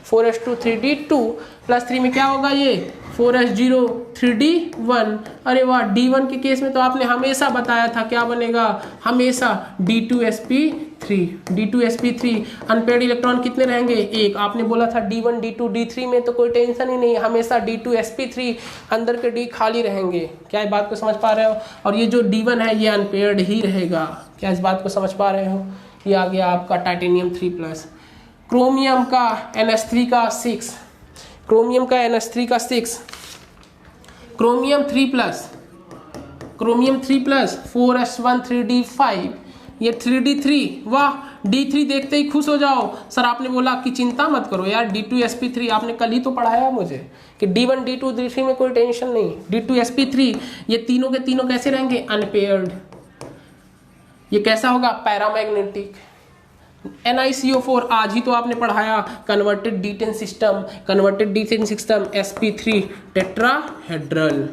4s2 3d2 +3 में क्या होगा ये 4s0 3d1। अरे वाह D1 के केस में तो आपने हमेशा बताया था क्या बनेगा, हमेशा D2sp3 अनपेयर्ड इलेक्ट्रॉन कितने रहेंगे 1। आपने बोला था D1 D2 D3 में तो कोई टेंशन ही नहीं, हमेशा D2sp3 अंदर के D खाली रहेंगे। क्या इस बात को समझ पा रहे हो। और ये जो D1 है ये अनपेयर्ड ही रहेगा। क्या इस बात को समझ पा रहे हो। ये आ गया आपका टाइटेनियम 3+। क्रोमियम का NH3 का 6, क्रोमियम का NH3 का 6, क्रोमियम 3+, क्रोमियम 3+, 4s1 3d5, ये 3d3। वाह D3 देखते ही खुश हो जाओ सर। आपने बोला कि चिंता मत करो यार D2sp3, आपने कल ही तो पढ़ाया मुझे कि D1 D2 D3 में कोई टेंशन नहीं। D2sp3 ये तीनों के तीनों कैसे रहेंगे अनपेयर्ड। ये कैसा होगा पैरामैग्नेटिक। NiCO4 आज ही तो आपने पढ़ाया converted D10 system sp3 tetrahedral.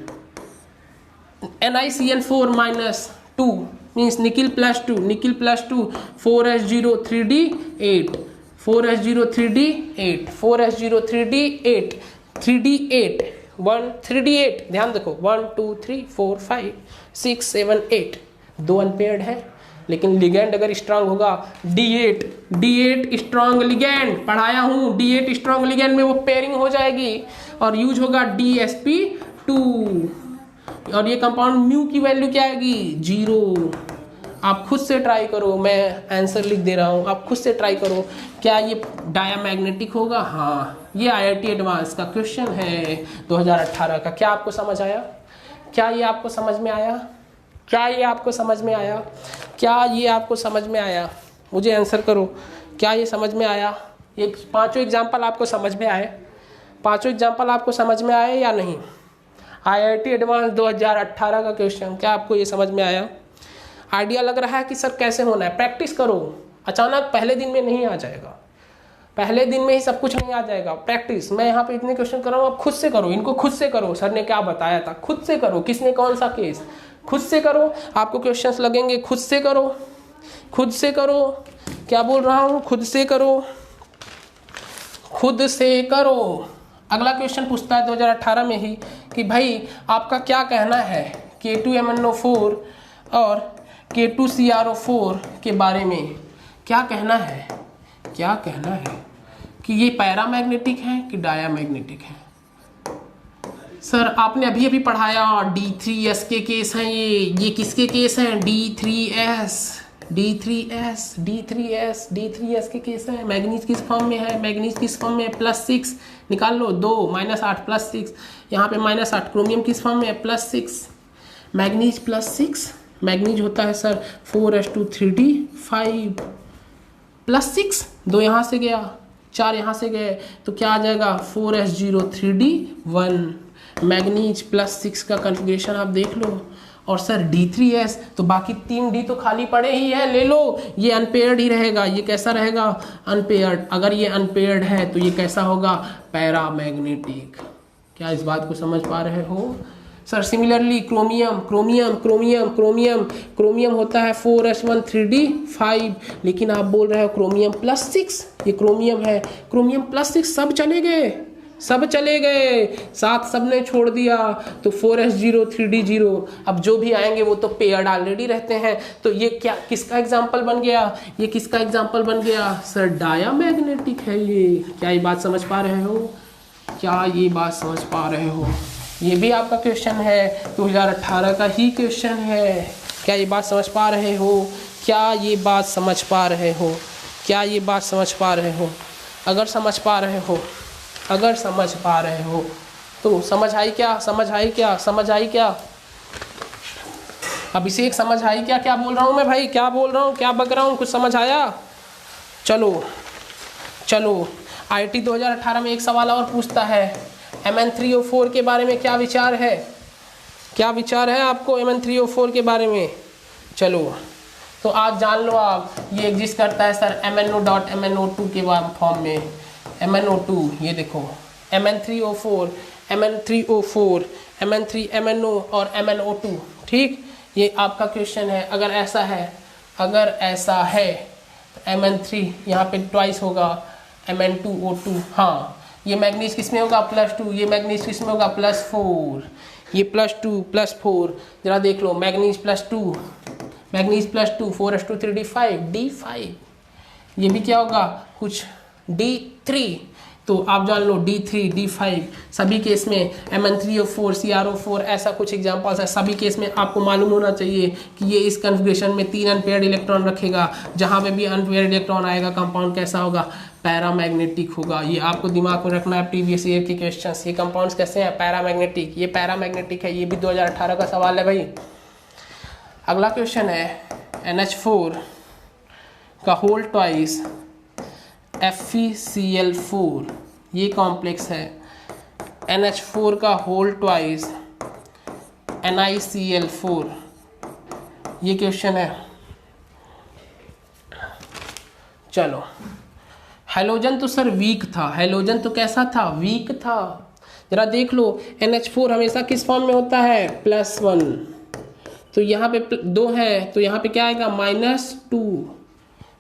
NiCN4 -2 means nickel +2 4s0 3d8 4s0 3d8 4s0 3d8 3d8 1 3d8। ध्यान देखो 1 2 3 4 5 6 7 8 2 अनपेयर्ड है, लेकिन लिगेंड अगर स्ट्रांग होगा D8 स्ट्रांग लिगेंड पढ़ाया हूँ। D8 स्ट्रांग लिगेंड में वो पेयरिंग हो जाएगी और यूज होगा DsP2 और ये कंपाउंड म्यू की वैल्यू क्या आएगी 0। आप खुद से ट्राई करो, मैं आंसर लिख दे रहा हूँ, आप खुद से ट्राई करो। क्या ये डायमैग्नेटिक होगा। हाँ ये IIT एडवांस का क्वेश्चन है 2018 का। क्या आपको समझ आया, क्या ये आपको समझ में आया, क्या ये आपको समझ में आया, क्या ये आपको समझ में आया। मुझे आंसर करो क्या ये समझ में आया। ये 5 एग्जाम्पल आपको समझ में आए, 5 एग्जाम्पल आपको समझ में आए या नहीं। IIT एडवांस 2018 का क्वेश्चन, क्या आपको ये समझ में आया। आइडिया लग रहा है कि सर कैसे होना है। प्रैक्टिस करो, अचानक पहले दिन में नहीं आ जाएगा, पहले दिन में ही सब कुछ नहीं आ जाएगा। प्रैक्टिस, मैं यहाँ पे इतने क्वेश्चन कर रहा हूँ, आप खुद से करो, इनको खुद से करो। सर ने क्या बताया था खुद से करो, किसने कौन सा केस, खुद से करो। आपको क्वेश्चंस लगेंगे, खुद से करो, खुद से करो। क्या बोल रहा हूँ, खुद से करो, खुद से करो। अगला क्वेश्चन पूछता है 2018 में ही कि भाई आपका क्या कहना है K2MnO4 और K2CrO4 के बारे में। क्या कहना है, क्या कहना है कि ये पैरामैग्नेटिक है कि डायामैग्नेटिक है। सर आपने अभी अभी पढ़ाया D3s के केस हैं, ये किसके केस हैं D3s के केस हैं। मैग्नीज किस फॉर्म में है, मैग्नीज किस फॉर्म में है +6 निकाल लो 2 -8 +6 यहाँ पे -8। क्रोमियम किस फॉर्म में है +6, मैग्नीज +6, मैग्नीज होता है सर 4s2 3d5 +6 2 यहाँ से गया 4 यहाँ से गए तो क्या आ जाएगा 4s0 3d1। मैग्नीज +6 का कन्फिग्रेशन आप देख लो। और सर D3s तो बाकी 3 D तो खाली पड़े ही है, ले लो। ये अनपेयर्ड ही रहेगा, ये कैसा रहेगा अनपेयर्ड। अगर ये अनपेयर्ड है तो ये कैसा होगा पैरामैग्नेटिक। क्या इस बात को समझ पा रहे हो। Sir similarly chromium chromium chromium chromium chromium होता है 4s1 3d5, लेकिन आप बोल रहे हो क्रोमियम +6, ये क्रोमियम है, क्रोमियम +6 सब चले गए, सब चले गए, साथ सबने छोड़ दिया, तो 4s0 3d0। अब जो भी आएंगे वो तो पेयर्ड ऑलरेडी रहते हैं, तो ये क्या किसका एग्जाम्पल बन गया, ये किसका एग्जाम्पल बन गया सर, डायामैग्नेटिक है ये। क्या ये बात समझ पा रहे हो, क्या ये बात समझ पा रहे हो? ये भी आपका क्वेश्चन है, 2018 का ही क्वेश्चन है। क्या ये बात समझ पा रहे हो, क्या ये बात समझ पा रहे हो, क्या ये बात समझ पा रहे हो? अगर समझ पा रहे हो, अगर समझ पा रहे हो तो समझ आई क्या, समझ आई क्या, समझ आई क्या? अभिषेक समझ आई क्या, क्या बोल रहा हूँ मैं भाई, क्या बोल रहा हूँ, क्या बक रहा हूँ, कुछ समझ आया? चलो चलो, IIT 2018 में एक सवाल और पूछता है, Mn3O4 के बारे में क्या विचार है, क्या विचार है आपको Mn3O4 के बारे में? चलो तो आप जान लो, आप ये एग्जिस्ट करता है सर MnO.MnO2 के फॉर्म में, MnO2, ये देखो Mn3O4 Mn3O4 Mn3MnO और MnO2, ठीक, ये आपका क्वेश्चन है। अगर ऐसा है, अगर ऐसा है तो Mn3 यहाँ पे ट्वाइस होगा, Mn2O2, हाँ, ये मैग्नीज किस में होगा +2, ये मैग्नीज किस में होगा +4, ये +2 +4, जरा देख लो, manganese +2 manganese +2 4s2 3d5 d5, ये भी क्या होगा कुछ d3, तो आप जान लो d3 d5 सभी केस में Mn3O4 CrO4 ऐसा कुछ एग्जांपल्स है, सभी केस में आपको मालूम होना चाहिए कि ये इस कन्फिग्रेशन में 3 अनपेयर्ड इलेक्ट्रॉन रखेगा, जहाँ पे भी अनपेयर्ड इलेक्ट्रॉन आएगा कंपाउंड कैसा होगा, पैरामैग्नेटिक होगा। ये आपको दिमाग में रखना है प्रीवियस ईयर के क्वेश्चंस, ये कंपाउंड्स कैसे हैं, पैरामैग्नेटिक, ये पैरामैग्नेटिक है, ये भी 2018 का सवाल है भाई। अगला क्वेश्चन है NH4 का होल ट्वाइस FeCl4, ये कॉम्प्लेक्स है, NH4 का होल ट्वाइस NiCl4, ये क्वेश्चन है। चलो, हैलोजन तो सर वीक था, हैलोजन तो कैसा था, वीक था, जरा देख लो NH4 हमेशा किस फॉर्म में होता है +1, तो यहाँ पे 2 है, तो यहाँ पे क्या आएगा -2,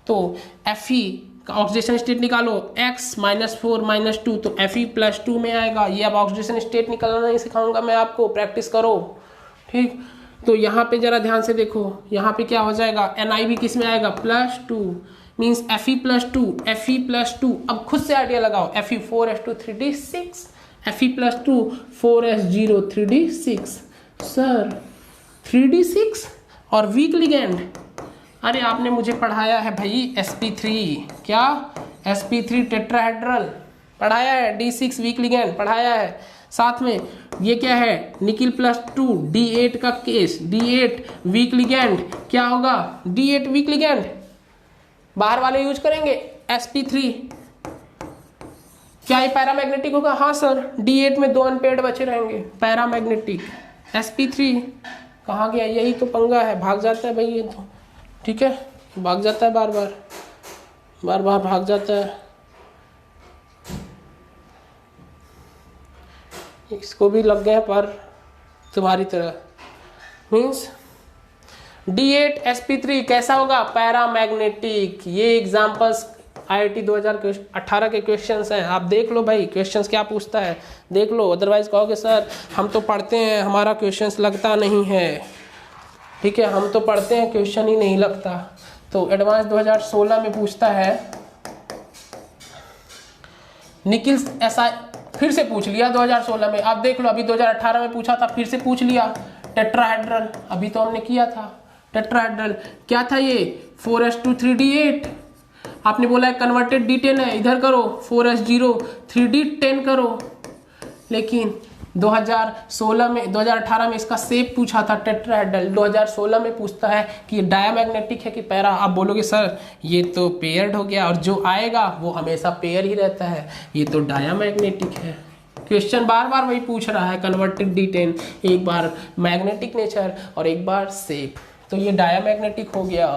तो Fe का ऑक्सीडेशन स्टेट निकालो, X -4 -2, तो Fe+2 में आएगा। ये अब ऑक्सीडेशन स्टेट निकालना नहीं सिखाऊंगा मैं आपको, प्रैक्टिस करो, ठीक। तो यहाँ पे जरा ध्यान से देखो, यहाँ पे क्या हो जाएगा, Ni भी किस में आएगा +2, मीन्स Fe+2 Fe+2, अब खुद से आइडिया लगाओ, Fe 4s2 3d6, Fe+2 4s0 3d6, sir 3d6 और वीक लिगेंड, अरे आपने मुझे पढ़ाया है भाई sp3, क्या sp3 टेट्राहेड्रल पढ़ाया है, d6 वीक लिगेंड पढ़ाया है, साथ में ये क्या है निकिल +2 d8 का केस, d8 वीक लिगेंड, क्या होगा d8 वीक लिगेंड, बाहर वाले यूज करेंगे sp3, क्या ये पैरामैग्नेटिक होगा, हाँ सर, d8 में 2 अनपेयर्ड बचे रहेंगे, पैरामैग्नेटिक। sp3 कहाँ गया, यही तो पंगा है, भाग जाता है भाई ये तो, ठीक है, भाग जाता है, बार बार भाग जाता है, इसको भी लग गए पर तुम्हारी तरह, मीन्स d8 sp3 कैसा होगा, पैरामैग्नेटिक। ये एग्जांपल्स IIT 2018 के क्वेश्चंस हैं, आप देख लो भाई क्वेश्चंस क्या पूछता है, देख लो, अदरवाइज कहोगे सर हम तो पढ़ते हैं हमारा क्वेश्चंस लगता नहीं है, ठीक है, हम तो पढ़ते हैं क्वेश्चन ही नहीं लगता। तो एडवांस 2016 में पूछता है निकिल ऐसा, फिर से पूछ लिया 2016 में, आप देख लो, अभी 2018 में पूछा था, फिर से पूछ लिया, टेट्राहेड्रल, अभी तो हमने किया था टेट्राहेड्रल, क्या था ये 4s2 3d8, आपने बोला है कन्वर्टेड d10 है, इधर करो 4s0 3d10 करो, लेकिन 2016 में 2018 में इसका शेप पूछा था टेट्राहेड्रल, 2016 में पूछता है कि ये डायामैग्नेटिक है कि पैरा, आप बोलोगे सर ये तो पेयर्ड हो गया, और जो आएगा वो हमेशा पेयर ही रहता है, ये तो डायामैग्नेटिक है। क्वेश्चन बार बार वही पूछ रहा है, कन्वर्टेड d10, एक बार मैग्नेटिक नेचर और एक बार शेप, तो ये डायामैग्नेटिक हो गया।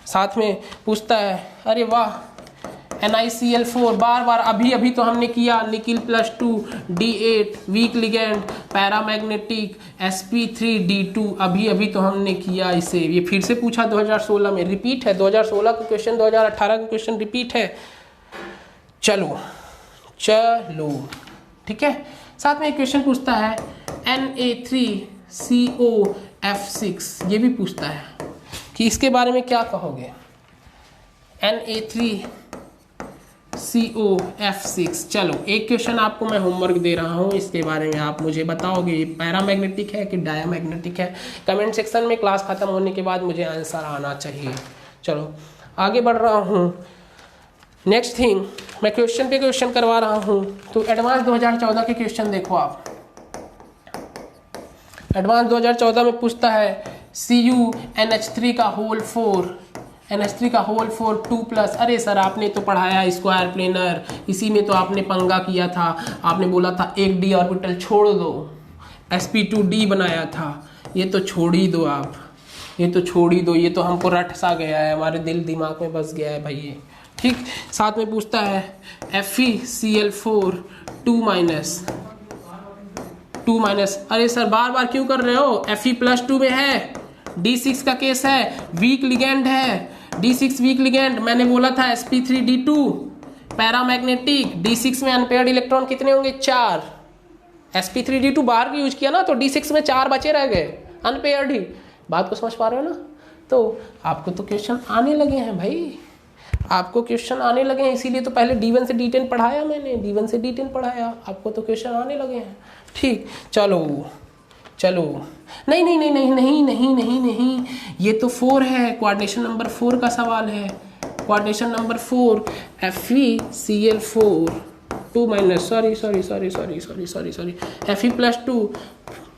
साथ में पूछता है, अरे वाह NiCl4 बार बार अभी तो हमने किया nickel +2 D8 weak ligand paramagnetic sp3d2 अभी तो हमने किया इसे। ये फिर से पूछा 2016 में, रिपीट है 2016 का क्वेश्चन, 2018 का क्वेश्चन रिपीट है। चलो ठीक है। साथ में एक क्वेश्चन पूछता है Na3COF6, ये भी पूछता है कि इसके बारे में क्या कहोगे। Na3COF6, चलो एक क्वेश्चन आपको मैं होमवर्क दे रहा हूँ, इसके बारे में आप मुझे बताओगे ये पैरामैग्नेटिक है कि डायामैग्नेटिक है। कमेंट सेक्शन में क्लास खत्म होने के बाद मुझे आंसर आना चाहिए। चलो आगे बढ़ रहा हूँ। नेक्स्ट थिंग, मैं क्वेश्चन पे क्वेश्चन करवा रहा हूँ। तो एडवांस 2014 के क्वेश्चन देखो आप। एडवांस 2014 में पूछता है CuNH3 का होल 4 NH3 का होल 4 2+। अरे सर आपने तो पढ़ाया स्क्वायर प्लेनर, इसी में तो आपने पंगा किया था। आपने बोला था एक d ऑर्बिटल छोड़ दो, sp2d बनाया था। ये तो छोड़ ही दो आप, ये तो छोड़ ही दो, ये तो हमको रट सा गया है, हमारे दिल दिमाग में बस गया है भाई ये। ठीक, साथ में पूछता है FeCl4 2-। अरे सर बार बार क्यों कर रहे हो, Fe+2 में है, D6 का केस है, वीक लिगेंड है, D6 वीक लिगेंड। मैंने बोला था sp3d2 पैरामैग्नेटिक, D6 में अनपेयर्ड इलेक्ट्रॉन कितने होंगे 4। sp3d2 बाहर की यूज किया ना तो D6 में 4 बचे रह गए अनपेयर्ड ही। बात को समझ पा रहे हो ना। तो आपको तो क्वेश्चन आने लगे हैं भाई, आपको क्वेश्चन आने लगे हैं, इसीलिए तो पहले D1 से D10 पढ़ाया मैंने, D1 से D10 पढ़ाया, आपको तो क्वेश्चन आने लगे हैं। ठीक, चलो नहीं, ये तो 4 है, कोऑर्डिनेशन नंबर 4 का सवाल है। Coordination number 4 FeCl4 2- sorry Fe+2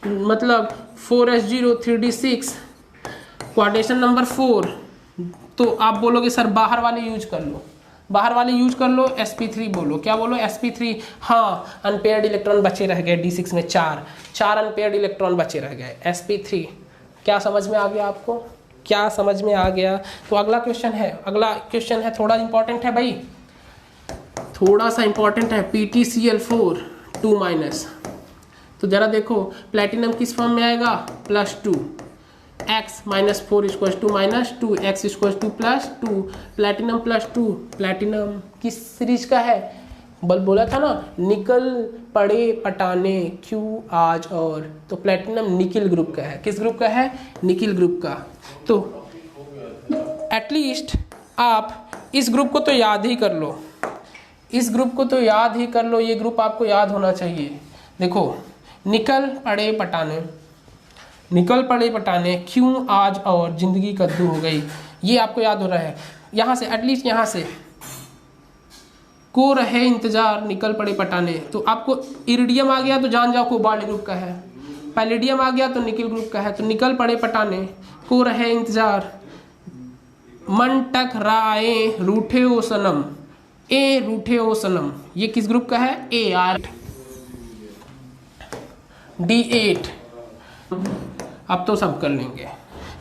मतलब 4s0 3d6 कोऑर्डिनेशन नंबर 4। तो आप बोलोगे सर बाहर वाले यूज कर लो, बाहर वाले यूज कर लो, sp3 बोलो, क्या बोलो sp3। हाँ अनपेयर्ड इलेक्ट्रॉन बचे रह गए D6 में 4 अनपेयर्ड इलेक्ट्रॉन बचे रह गए sp3। क्या समझ में आ गया आपको, क्या समझ में आ गया। तो अगला क्वेश्चन है थोड़ा इंपॉर्टेंट है भाई, थोड़ा सा इंपॉर्टेंट है, PtCl4 2-। तो जरा देखो प्लेटिनम किस फॉर्म में आएगा +2, x -4 = -2, x = +2, प्लेटिनम +2। प्लेटिनम किस सीरीज का है, बोला था ना निकल पड़े पटाने क्यों आज और। तो प्लेटिनम निकिल ग्रुप का है, किस ग्रुप का है, निकिल ग्रुप का। तो एटलीस्ट आप इस ग्रुप को तो याद ही कर लो, इस ग्रुप को तो याद ही कर लो, ये ग्रुप आपको याद होना चाहिए। देखो निकल पड़े पटाने क्यों आज और जिंदगी कद्दू हो गई, ये आपको याद हो रहा है। यहाँ से एटलीस्ट यहाँ से को रहे इंतजार निकल पड़े पटाने, तो आपको इरिडियम आ गया तो जान जाओ कोबाल्ट ग्रुप का है, पैलेडियम आ गया तो निकिल ग्रुप का है। तो निकल पड़े पटाने को रहे इंतजार मन टक राए रूठे ओ सनम, ए रूठे ओ सनम, ये किस ग्रुप का है, A8 D8। अब तो सब कर लेंगे।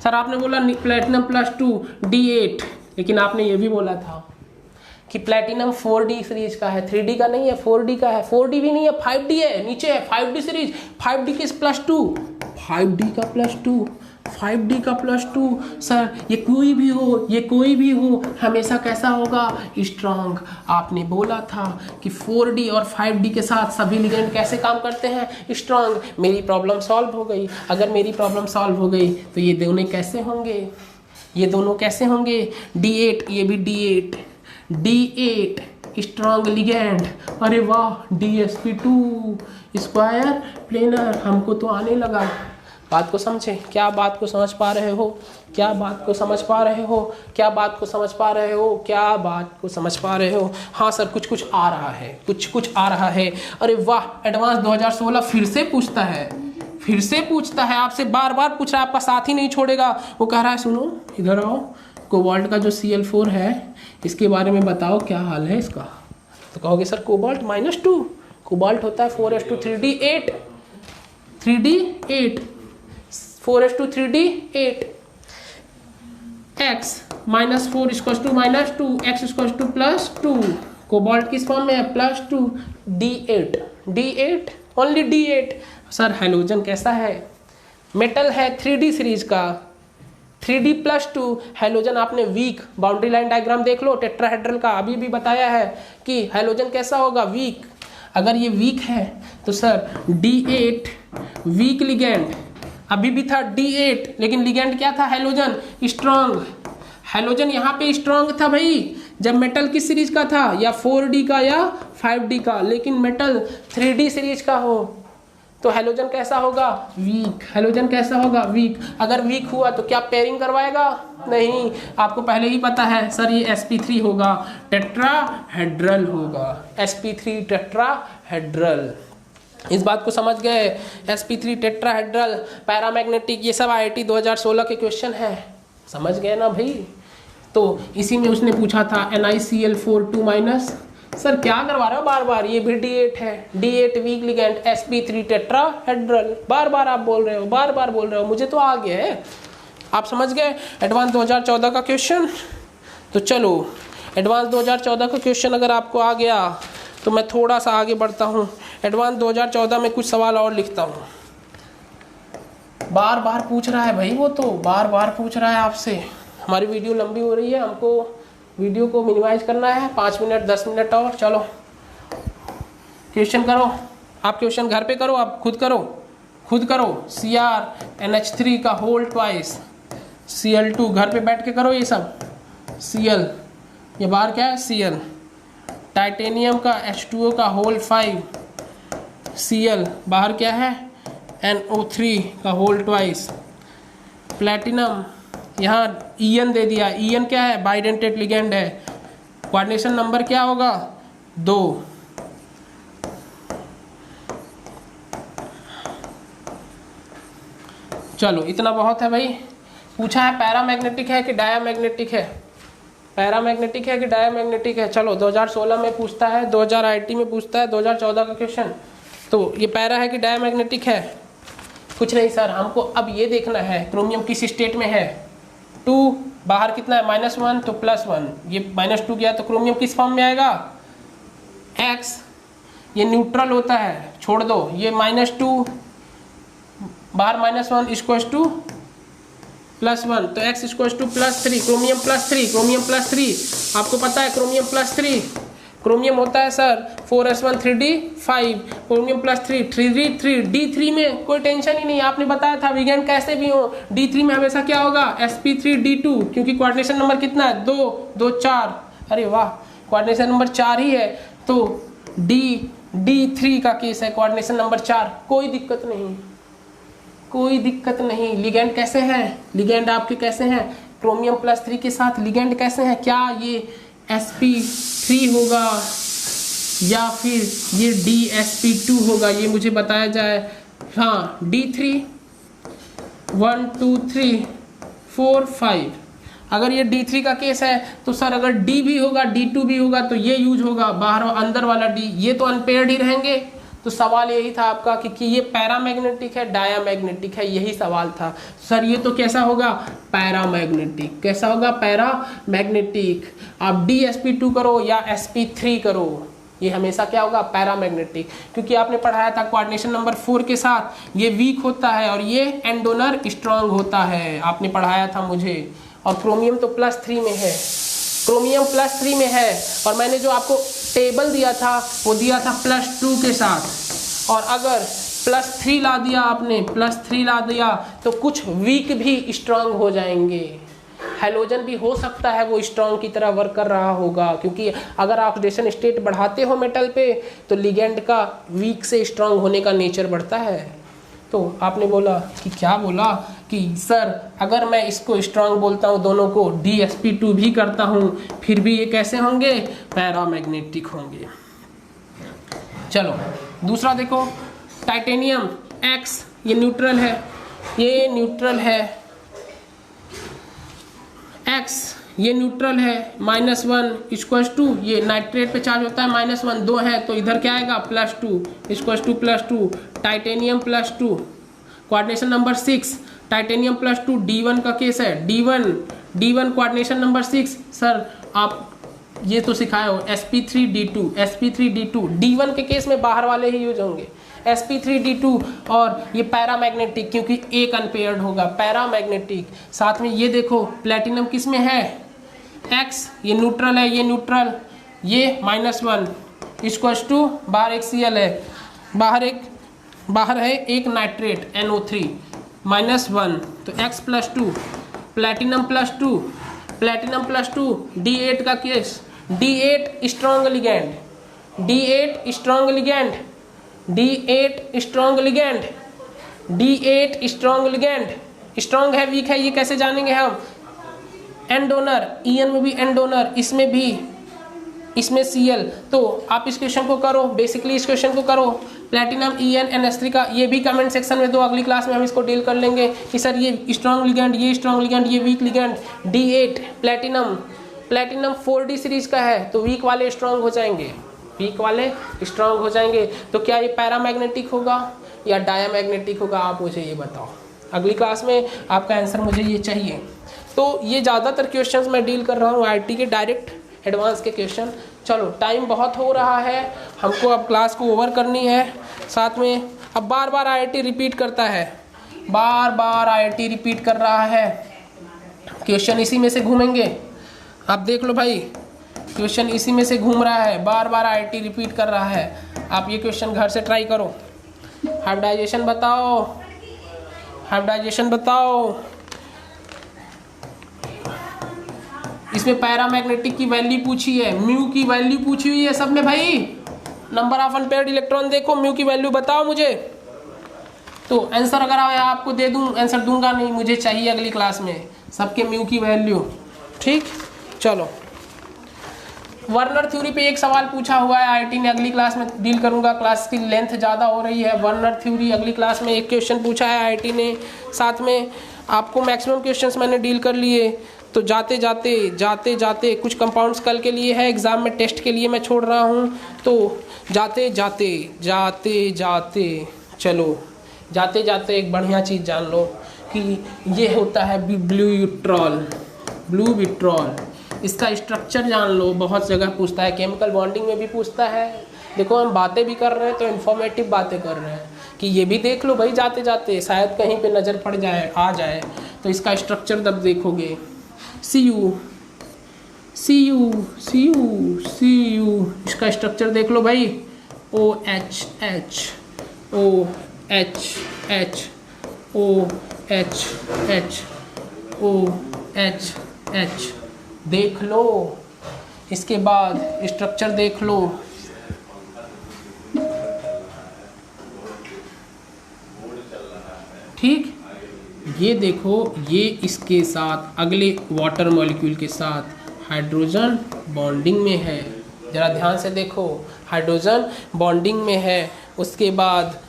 सर आपने बोला प्लेटिनम +2 D8, लेकिन आपने ये भी बोला था कि प्लेटिनम 4D सीरीज का है, 3D का नहीं है, 4D का है। 4D भी नहीं है, 5D है, नीचे है 5D सीरीज। 5D के +2, 5D का +2, 5D का +2। सर ये कोई भी हो हमेशा कैसा होगा, स्ट्रांग। आपने बोला था कि 4D और 5D के साथ सभी लिगेंड कैसे काम करते हैं, स्ट्रांग। मेरी प्रॉब्लम सॉल्व हो गई। अगर मेरी प्रॉब्लम सॉल्व हो गई तो ये दोनों कैसे होंगे, ये दोनों कैसे होंगे, D8, ये भी D8 स्ट्रांग लिगेंड। अरे वाह, DsP2 स्क्वायर प्लेनर, हमको तो आने लगा। बात को समझे, क्या बात को समझ पा रहे हो, क्या बात को समझ पा रहे हो, क्या बात को समझ पा रहे हो, क्या बात को समझ पा रहे हो। हाँ सर कुछ आ रहा है, कुछ आ रहा है। अरे वाह, एडवांस 2016 फिर से पूछता है आपसे, बार बार पूछ रहा है, आपका साथ ही नहीं छोड़ेगा। वो कह रहा है सुनो इधर आओ, कोबाल्ट का जो Cl4 है इसके बारे में बताओ क्या हाल है इसका। तो कहोगे सर कोबाल्ट -2, कोबाल्ट होता है 4s2 3d8 4s2 3d8 x -4 equals to -2, x equals to +2, cobalt किस फॉर्म में है +2, D8 only D8। Sir halogen कैसा है, मेटल है 3D सीरीज का, 3D+2 हैलोजन। आपने वीक बाउंड्री लाइन डायग्राम देख लो टेट्राहेड्रल का, अभी भी बताया है कि हैलोजन कैसा होगा, वीक। अगर ये वीक है तो सर D8 वीक लिगेंड, अभी भी था D8 लेकिन लिगेंड क्या था, हैलोजन स्ट्रॉन्ग। हैलोजन यहाँ पे स्ट्रॉन्ग था भाई, जब मेटल किस सीरीज का था, या 4D का या 5D का, लेकिन मेटल 3D सीरीज का हो तो हैलोजन कैसा होगा, वीक। हैलोजन कैसा होगा, वीक। अगर वीक हुआ तो क्या पेयरिंग करवाएगा, नहीं। आपको पहले ही पता है सर ये sp3 होगा, टेट्राहेड्रल होगा, sp3 टेट्राहेड्रल। इस बात को समझ गए, sp3 टेट्राहेड्रल, पैरामैग्नेटिक, ये सब IIT 2016 के क्वेश्चन है, समझ गए ना भाई। तो इसी में उसने पूछा था NiCl4 2-। सर क्या करवा रहे हो बार बार, ये भी D8 है, D8 weak ligand, sp3 tetrahedral, बार बार आप बोल रहे हो, बार बार बोल रहे हो, मुझे तो आ गया है। आप समझ गए एडवांस 2014 का क्वेश्चन। तो चलो एडवांस 2014 का क्वेश्चन अगर आपको आ गया तो मैं थोड़ा सा आगे बढ़ता हूँ। एडवांस 2014 में कुछ सवाल और लिखता हूँ। बार बार पूछ रहा है भाई, वो तो बार बार पूछ रहा है आपसे। हमारी वीडियो लंबी हो रही है, हमको वीडियो को मिनिमाइज करना है, 5 मिनट 10 मिनट और। चलो क्वेश्चन करो, आप क्वेश्चन घर पे करो, आप खुद करो, खुद करो। CrNH3 का होल ट्वाइस, Cl2 घर पे बैठ के करो ये सब, Cl ये बाहर क्या है Cl, टाइटेनियम का H2O का होल 5, Cl बाहर क्या है NO3 का होल ट्वाइस, प्लेटिनम यहाँ En दे दिया, En क्या है बाइडेंटेट लिगेंड है, कोऑर्डिनेशन नंबर क्या होगा 2। चलो इतना बहुत है भाई। पूछा है पैरामैग्नेटिक है कि डायामैग्नेटिक है, पैरामैग्नेटिक है कि डायामैग्नेटिक है। चलो 2016 में पूछता है, 2000 IIT में पूछता है, 2014 का क्वेश्चन। तो ये पैरा है कि डायामैग्नेटिक है, कुछ नहीं सर, हमको अब ये देखना है क्रोमियम किस स्टेट में है। 2 बाहर कितना है -1 तो +1, ये -2 गया तो क्रोमियम किस फॉर्म में आएगा X, ये न्यूट्रल होता है, छोड़ दो। ये -2 बाहर -1 इक्वल्स टू +1 तो x equals to +3, chromium +3, chromium +3 आपको पता है, क्रोमियम +3 क्रोमियम होता है sir 4s1 3d5, chromium +3 3d3, D3 में कोई टेंशन ही नहीं। आपने बताया था विगेंड कैसे भी हो, D3 में हमेशा क्या होगा sp3d2, क्योंकि कोऑर्डिनेशन नंबर कितना है 2 2 4, अरे वाह कोऑर्डिनेशन नंबर 4 ही है, तो D3 का केस है, कोऑर्डिनेशन नंबर 4, कोई दिक्कत नहीं, कोई दिक्कत नहीं। लिगेंड कैसे हैं, लिगेंड आपके कैसे हैं, क्रोमियम +3 के साथ लिगेंड कैसे हैं, क्या ये sp3 होगा या फिर ये dsp2 होगा, ये मुझे बताया जाए। हाँ D3 1 2 3 4 5, अगर ये D3 का केस है तो सर अगर D भी होगा D2 भी होगा तो ये यूज होगा, बाहर अंदर वाला D, ये तो अनपेयर्ड ही रहेंगे। तो सवाल यही था आपका कि ये पैरामैग्नेटिक है डायामैग्नेटिक है, यही सवाल था सर। ये तो कैसा होगा पैरामैग्नेटिक, कैसा होगा पैरामैग्नेटिक। आप dsp2 करो या sp3 करो, ये हमेशा क्या होगा पैरामैग्नेटिक, क्योंकि आपने पढ़ाया था कोऑर्डिनेशन नंबर 4 के साथ ये वीक होता है और ये एंड डोनर स्ट्रांग होता है, आपने पढ़ाया था मुझे। और क्रोमियम तो +3 में है, क्रोमियम +3 में है, और मैंने जो आपको टेबल दिया था वो दिया था +2 के साथ, और अगर +3 ला दिया आपने, +3 ला दिया तो कुछ वीक भी स्ट्रांग हो जाएंगे। हैलोजन भी हो सकता है वो स्ट्रांग की तरह वर्क कर रहा होगा, क्योंकि अगर आप ऑक्सीडेशन स्टेट बढ़ाते हो मेटल पे तो लिगेंड का वीक से स्ट्रांग होने का नेचर बढ़ता है। तो आपने बोला कि क्या बोला कि सर अगर मैं इसको स्ट्रांग बोलता हूँ, दोनों को dsp2 भी करता हूँ, फिर भी ये कैसे होंगे पैरामैग्नेटिक होंगे। चलो दूसरा देखो, टाइटेनियम X ये न्यूट्रल है, ये न्यूट्रल है, X ये न्यूट्रल है, -1 इक्वल्स टू, ये नाइट्रेट पे चार्ज होता है -1, 2 है तो इधर क्या आएगा +2 equals to +2, titanium +2, coordination number 6 titanium +2, D1 का केस है, D1 D1 coordination number 6 sir आप ये तो सिखाए हो sp3d2 sp3d2 D1 के केस में बाहर वाले ही यूज होंगे sp3d2 और ये पैरामैग्नेटिक क्योंकि एक अनपेयर्ड होगा पैरामैग्नेटिक। साथ में ये देखो प्लेटिनम किस में है x, ये न्यूट्रल है, ये न्यूट्रल, ये -1 इक्वल्स टू बाहर एक Cl है, बाहर है एक नाइट्रेट NO3 -1 तो x + 2 प्लेटिनम +2 प्लेटिनम +2 D8 का case D8 strong ligand D8 strong ligand D8 strong ligand D8 strong ligand strong है वीक है ये कैसे जानेंगे हम एन डोनर EN में भी एन डोनर इसमें भी इसमें Cl तो आप इस क्वेश्चन को करो बेसिकली इस क्वेश्चन को करो प्लेटिनम EN NH3 का ये भी कमेंट सेक्शन में दो अगली क्लास में हम इसको डील कर लेंगे कि सर ये स्ट्रॉन्ग लिगैंड ये स्ट्रॉन्ग लिगैंड ये weak ligand D8 platinum 4D series का है तो वीक वाले स्ट्रॉन्ग हो जाएंगे वीक वाले स्ट्रॉन्ग हो जाएंगे तो क्या ये पैरामैग्नेटिक होगा या डायामैग्नेटिक होगा आप मुझे ये बताओ अगली क्लास में आपका आंसर मुझे ये चाहिए। तो ये ज़्यादातर क्वेश्चंस मैं डील कर रहा हूँ IIT के डायरेक्ट एडवांस के क्वेश्चन। चलो टाइम बहुत हो रहा है हमको अब क्लास को ओवर करनी है। साथ में अब बार बार IIT रिपीट करता है बार IIT रिपीट कर रहा है क्वेश्चन इसी में से घूमेंगे आप देख लो भाई क्वेश्चन इसी में से घूम रहा है बार IIT रिपीट कर रहा है। आप ये क्वेश्चन घर से ट्राई करो हाइब्रिडाइजेशन बताओ इसमें पैरामैग्नेटिक की वैल्यू पूछी है म्यू की वैल्यू पूछी हुई है सब में भाई नंबर ऑफ अनपेयर्ड इलेक्ट्रॉन देखो म्यू की वैल्यू बताओ मुझे। तो आंसर अगर आपको दे दूं आंसर दूंगा नहीं मुझे चाहिए अगली क्लास में सबके म्यू की वैल्यू ठीक। चलो वर्नर थ्योरी पे एक सवाल पूछा हुआ है IIT ने अगली क्लास में डील करूंगा क्लास की लेंथ ज़्यादा हो रही है। वर्नर थ्योरी अगली क्लास में एक क्वेश्चन पूछा है IIT ने साथ में आपको मैक्सिमम क्वेश्चंस मैंने डील कर लिए। तो जाते जाते कुछ कंपाउंड्स कल के लिए है एग्ज़ाम में टेस्ट के लिए मैं छोड़ रहा हूँ। तो जाते जाते एक बढ़िया चीज़ जान लो कि ये होता है ब्लू विट्रॉल इसका स्ट्रक्चर जान लो बहुत जगह पूछता है केमिकल बॉन्डिंग में भी पूछता है। देखो हम बातें भी कर रहे हैं तो इन्फॉर्मेटिव बातें कर रहे हैं कि ये भी देख लो भाई जाते शायद कहीं पे नज़र पड़ जाए आ जाए। तो इसका स्ट्रक्चर तब देखोगे CU इसका स्ट्रक्चर देख लो भाई OH देख लो। इसके बाद स्ट्रक्चर देख लो ठीक। ये देखो ये इसके साथ अगले वाटर मॉलिक्यूल के साथ हाइड्रोजन बॉन्डिंग में है ज़रा ध्यान से देखो हाइड्रोजन बॉन्डिंग में है। उसके बाद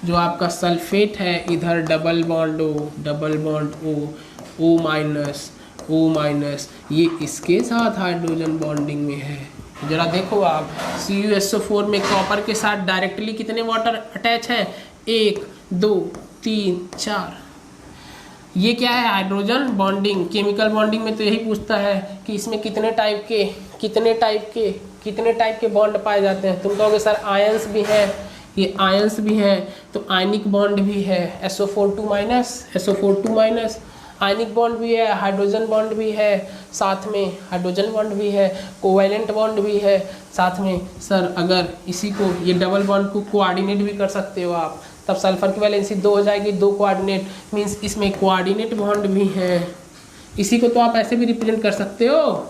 जो आपका सल्फेट है इधर डबल बॉन्ड O माइनस ये इसके साथ हाइड्रोजन बॉन्डिंग में है। ज़रा देखो आप CuSO4 में कॉपर के साथ डायरेक्टली कितने वाटर अटैच हैं 1 2 3 4। ये क्या है हाइड्रोजन बॉन्डिंग। केमिकल बॉन्डिंग में तो यही पूछता है कि इसमें कितने टाइप के बॉन्ड पाए जाते हैं। तुम कहोगे सर आयंस भी है ये आयंस भी है तो आयनिक बॉन्ड भी है SO4 माइनस आयनिक बॉन्ड भी है हाइड्रोजन बॉन्ड भी है साथ में हाइड्रोजन बॉन्ड भी है कोवैलेंट बॉन्ड भी है साथ में। सर अगर इसी को ये डबल बॉन्ड को कोऑर्डिनेट भी कर सकते हो आप तब सल्फर की वैलेंसी 2 हो जाएगी 2 कोऑर्डिनेट मींस इसमें कोऑर्डिनेट बॉन्ड भी है। इसी को तो आप ऐसे भी रिप्रेजेंट कर सकते हो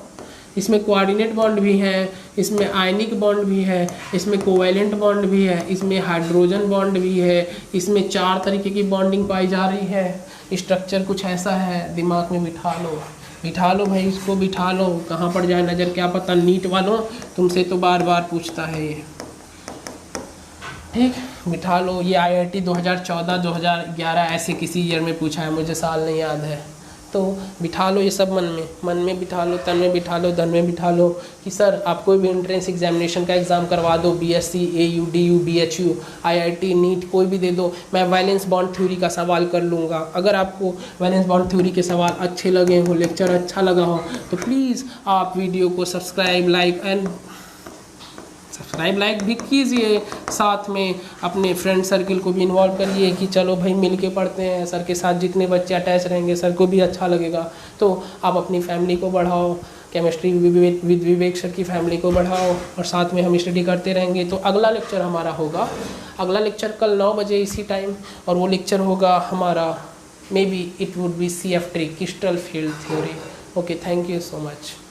इसमें कोऑर्डिनेट बॉन्ड भी है इसमें आयनिक बॉन्ड भी है इसमें कोवैलेंट बॉन्ड भी है इसमें हाइड्रोजन बॉन्ड भी है इसमें 4 तरीके की बॉन्डिंग पाई जा रही है। स्ट्रक्चर कुछ ऐसा है दिमाग में बिठा लो भाई इसको बिठा लो कहाँ पड़ जाए नज़र क्या पता नीट वालों तुमसे तो बार पूछता है ये ठीक बिठा लो। ये IIT 2014 2011 ऐसे किसी ईयर में पूछा है मुझे साल नहीं याद है तो बिठा लो ये सब मन में बिठा लो, तन में बिठा लो, धन में बिठा लो कि सर आप कोई भी एंट्रेंस एग्जामिनेशन का एग्ज़ाम करवा दो, BSc, AU, DU, BHU, IIT, NEET कोई भी दे दो, मैं वैलेंस बॉन्ड थ्योरी का सवाल कर लूँगा। अगर आपको वैलेंस बॉन्ड थ्योरी के सवाल अच्छे लगे हो, लेक्चर अच्छा लगा हो, तो प्लीज़ आप वीडियो को सब्सक्राइब लाइक भी कीजिए, साथ में अपने फ्रेंड सर्किल को भी इन्वॉल्व करिए कि चलो भाई मिल के पढ़ते हैं, सर के साथ जितने बच्चे अटैच रहेंगे सर को भी अच्छा लगेगा। तो आप अपनी फैमिली को बढ़ाओ, केमिस्ट्री विद विवेक सर की फैमिली को बढ़ाओ, और साथ में हम स्टडी करते रहेंगे। तो अगला लेक्चर हमारा होगा, अगला लेक्चर कल 9 बजे इसी टाइम, और वो लेक्चर होगा हमारा may be it would be CF3 crystal field theory. Okay, thank you so much.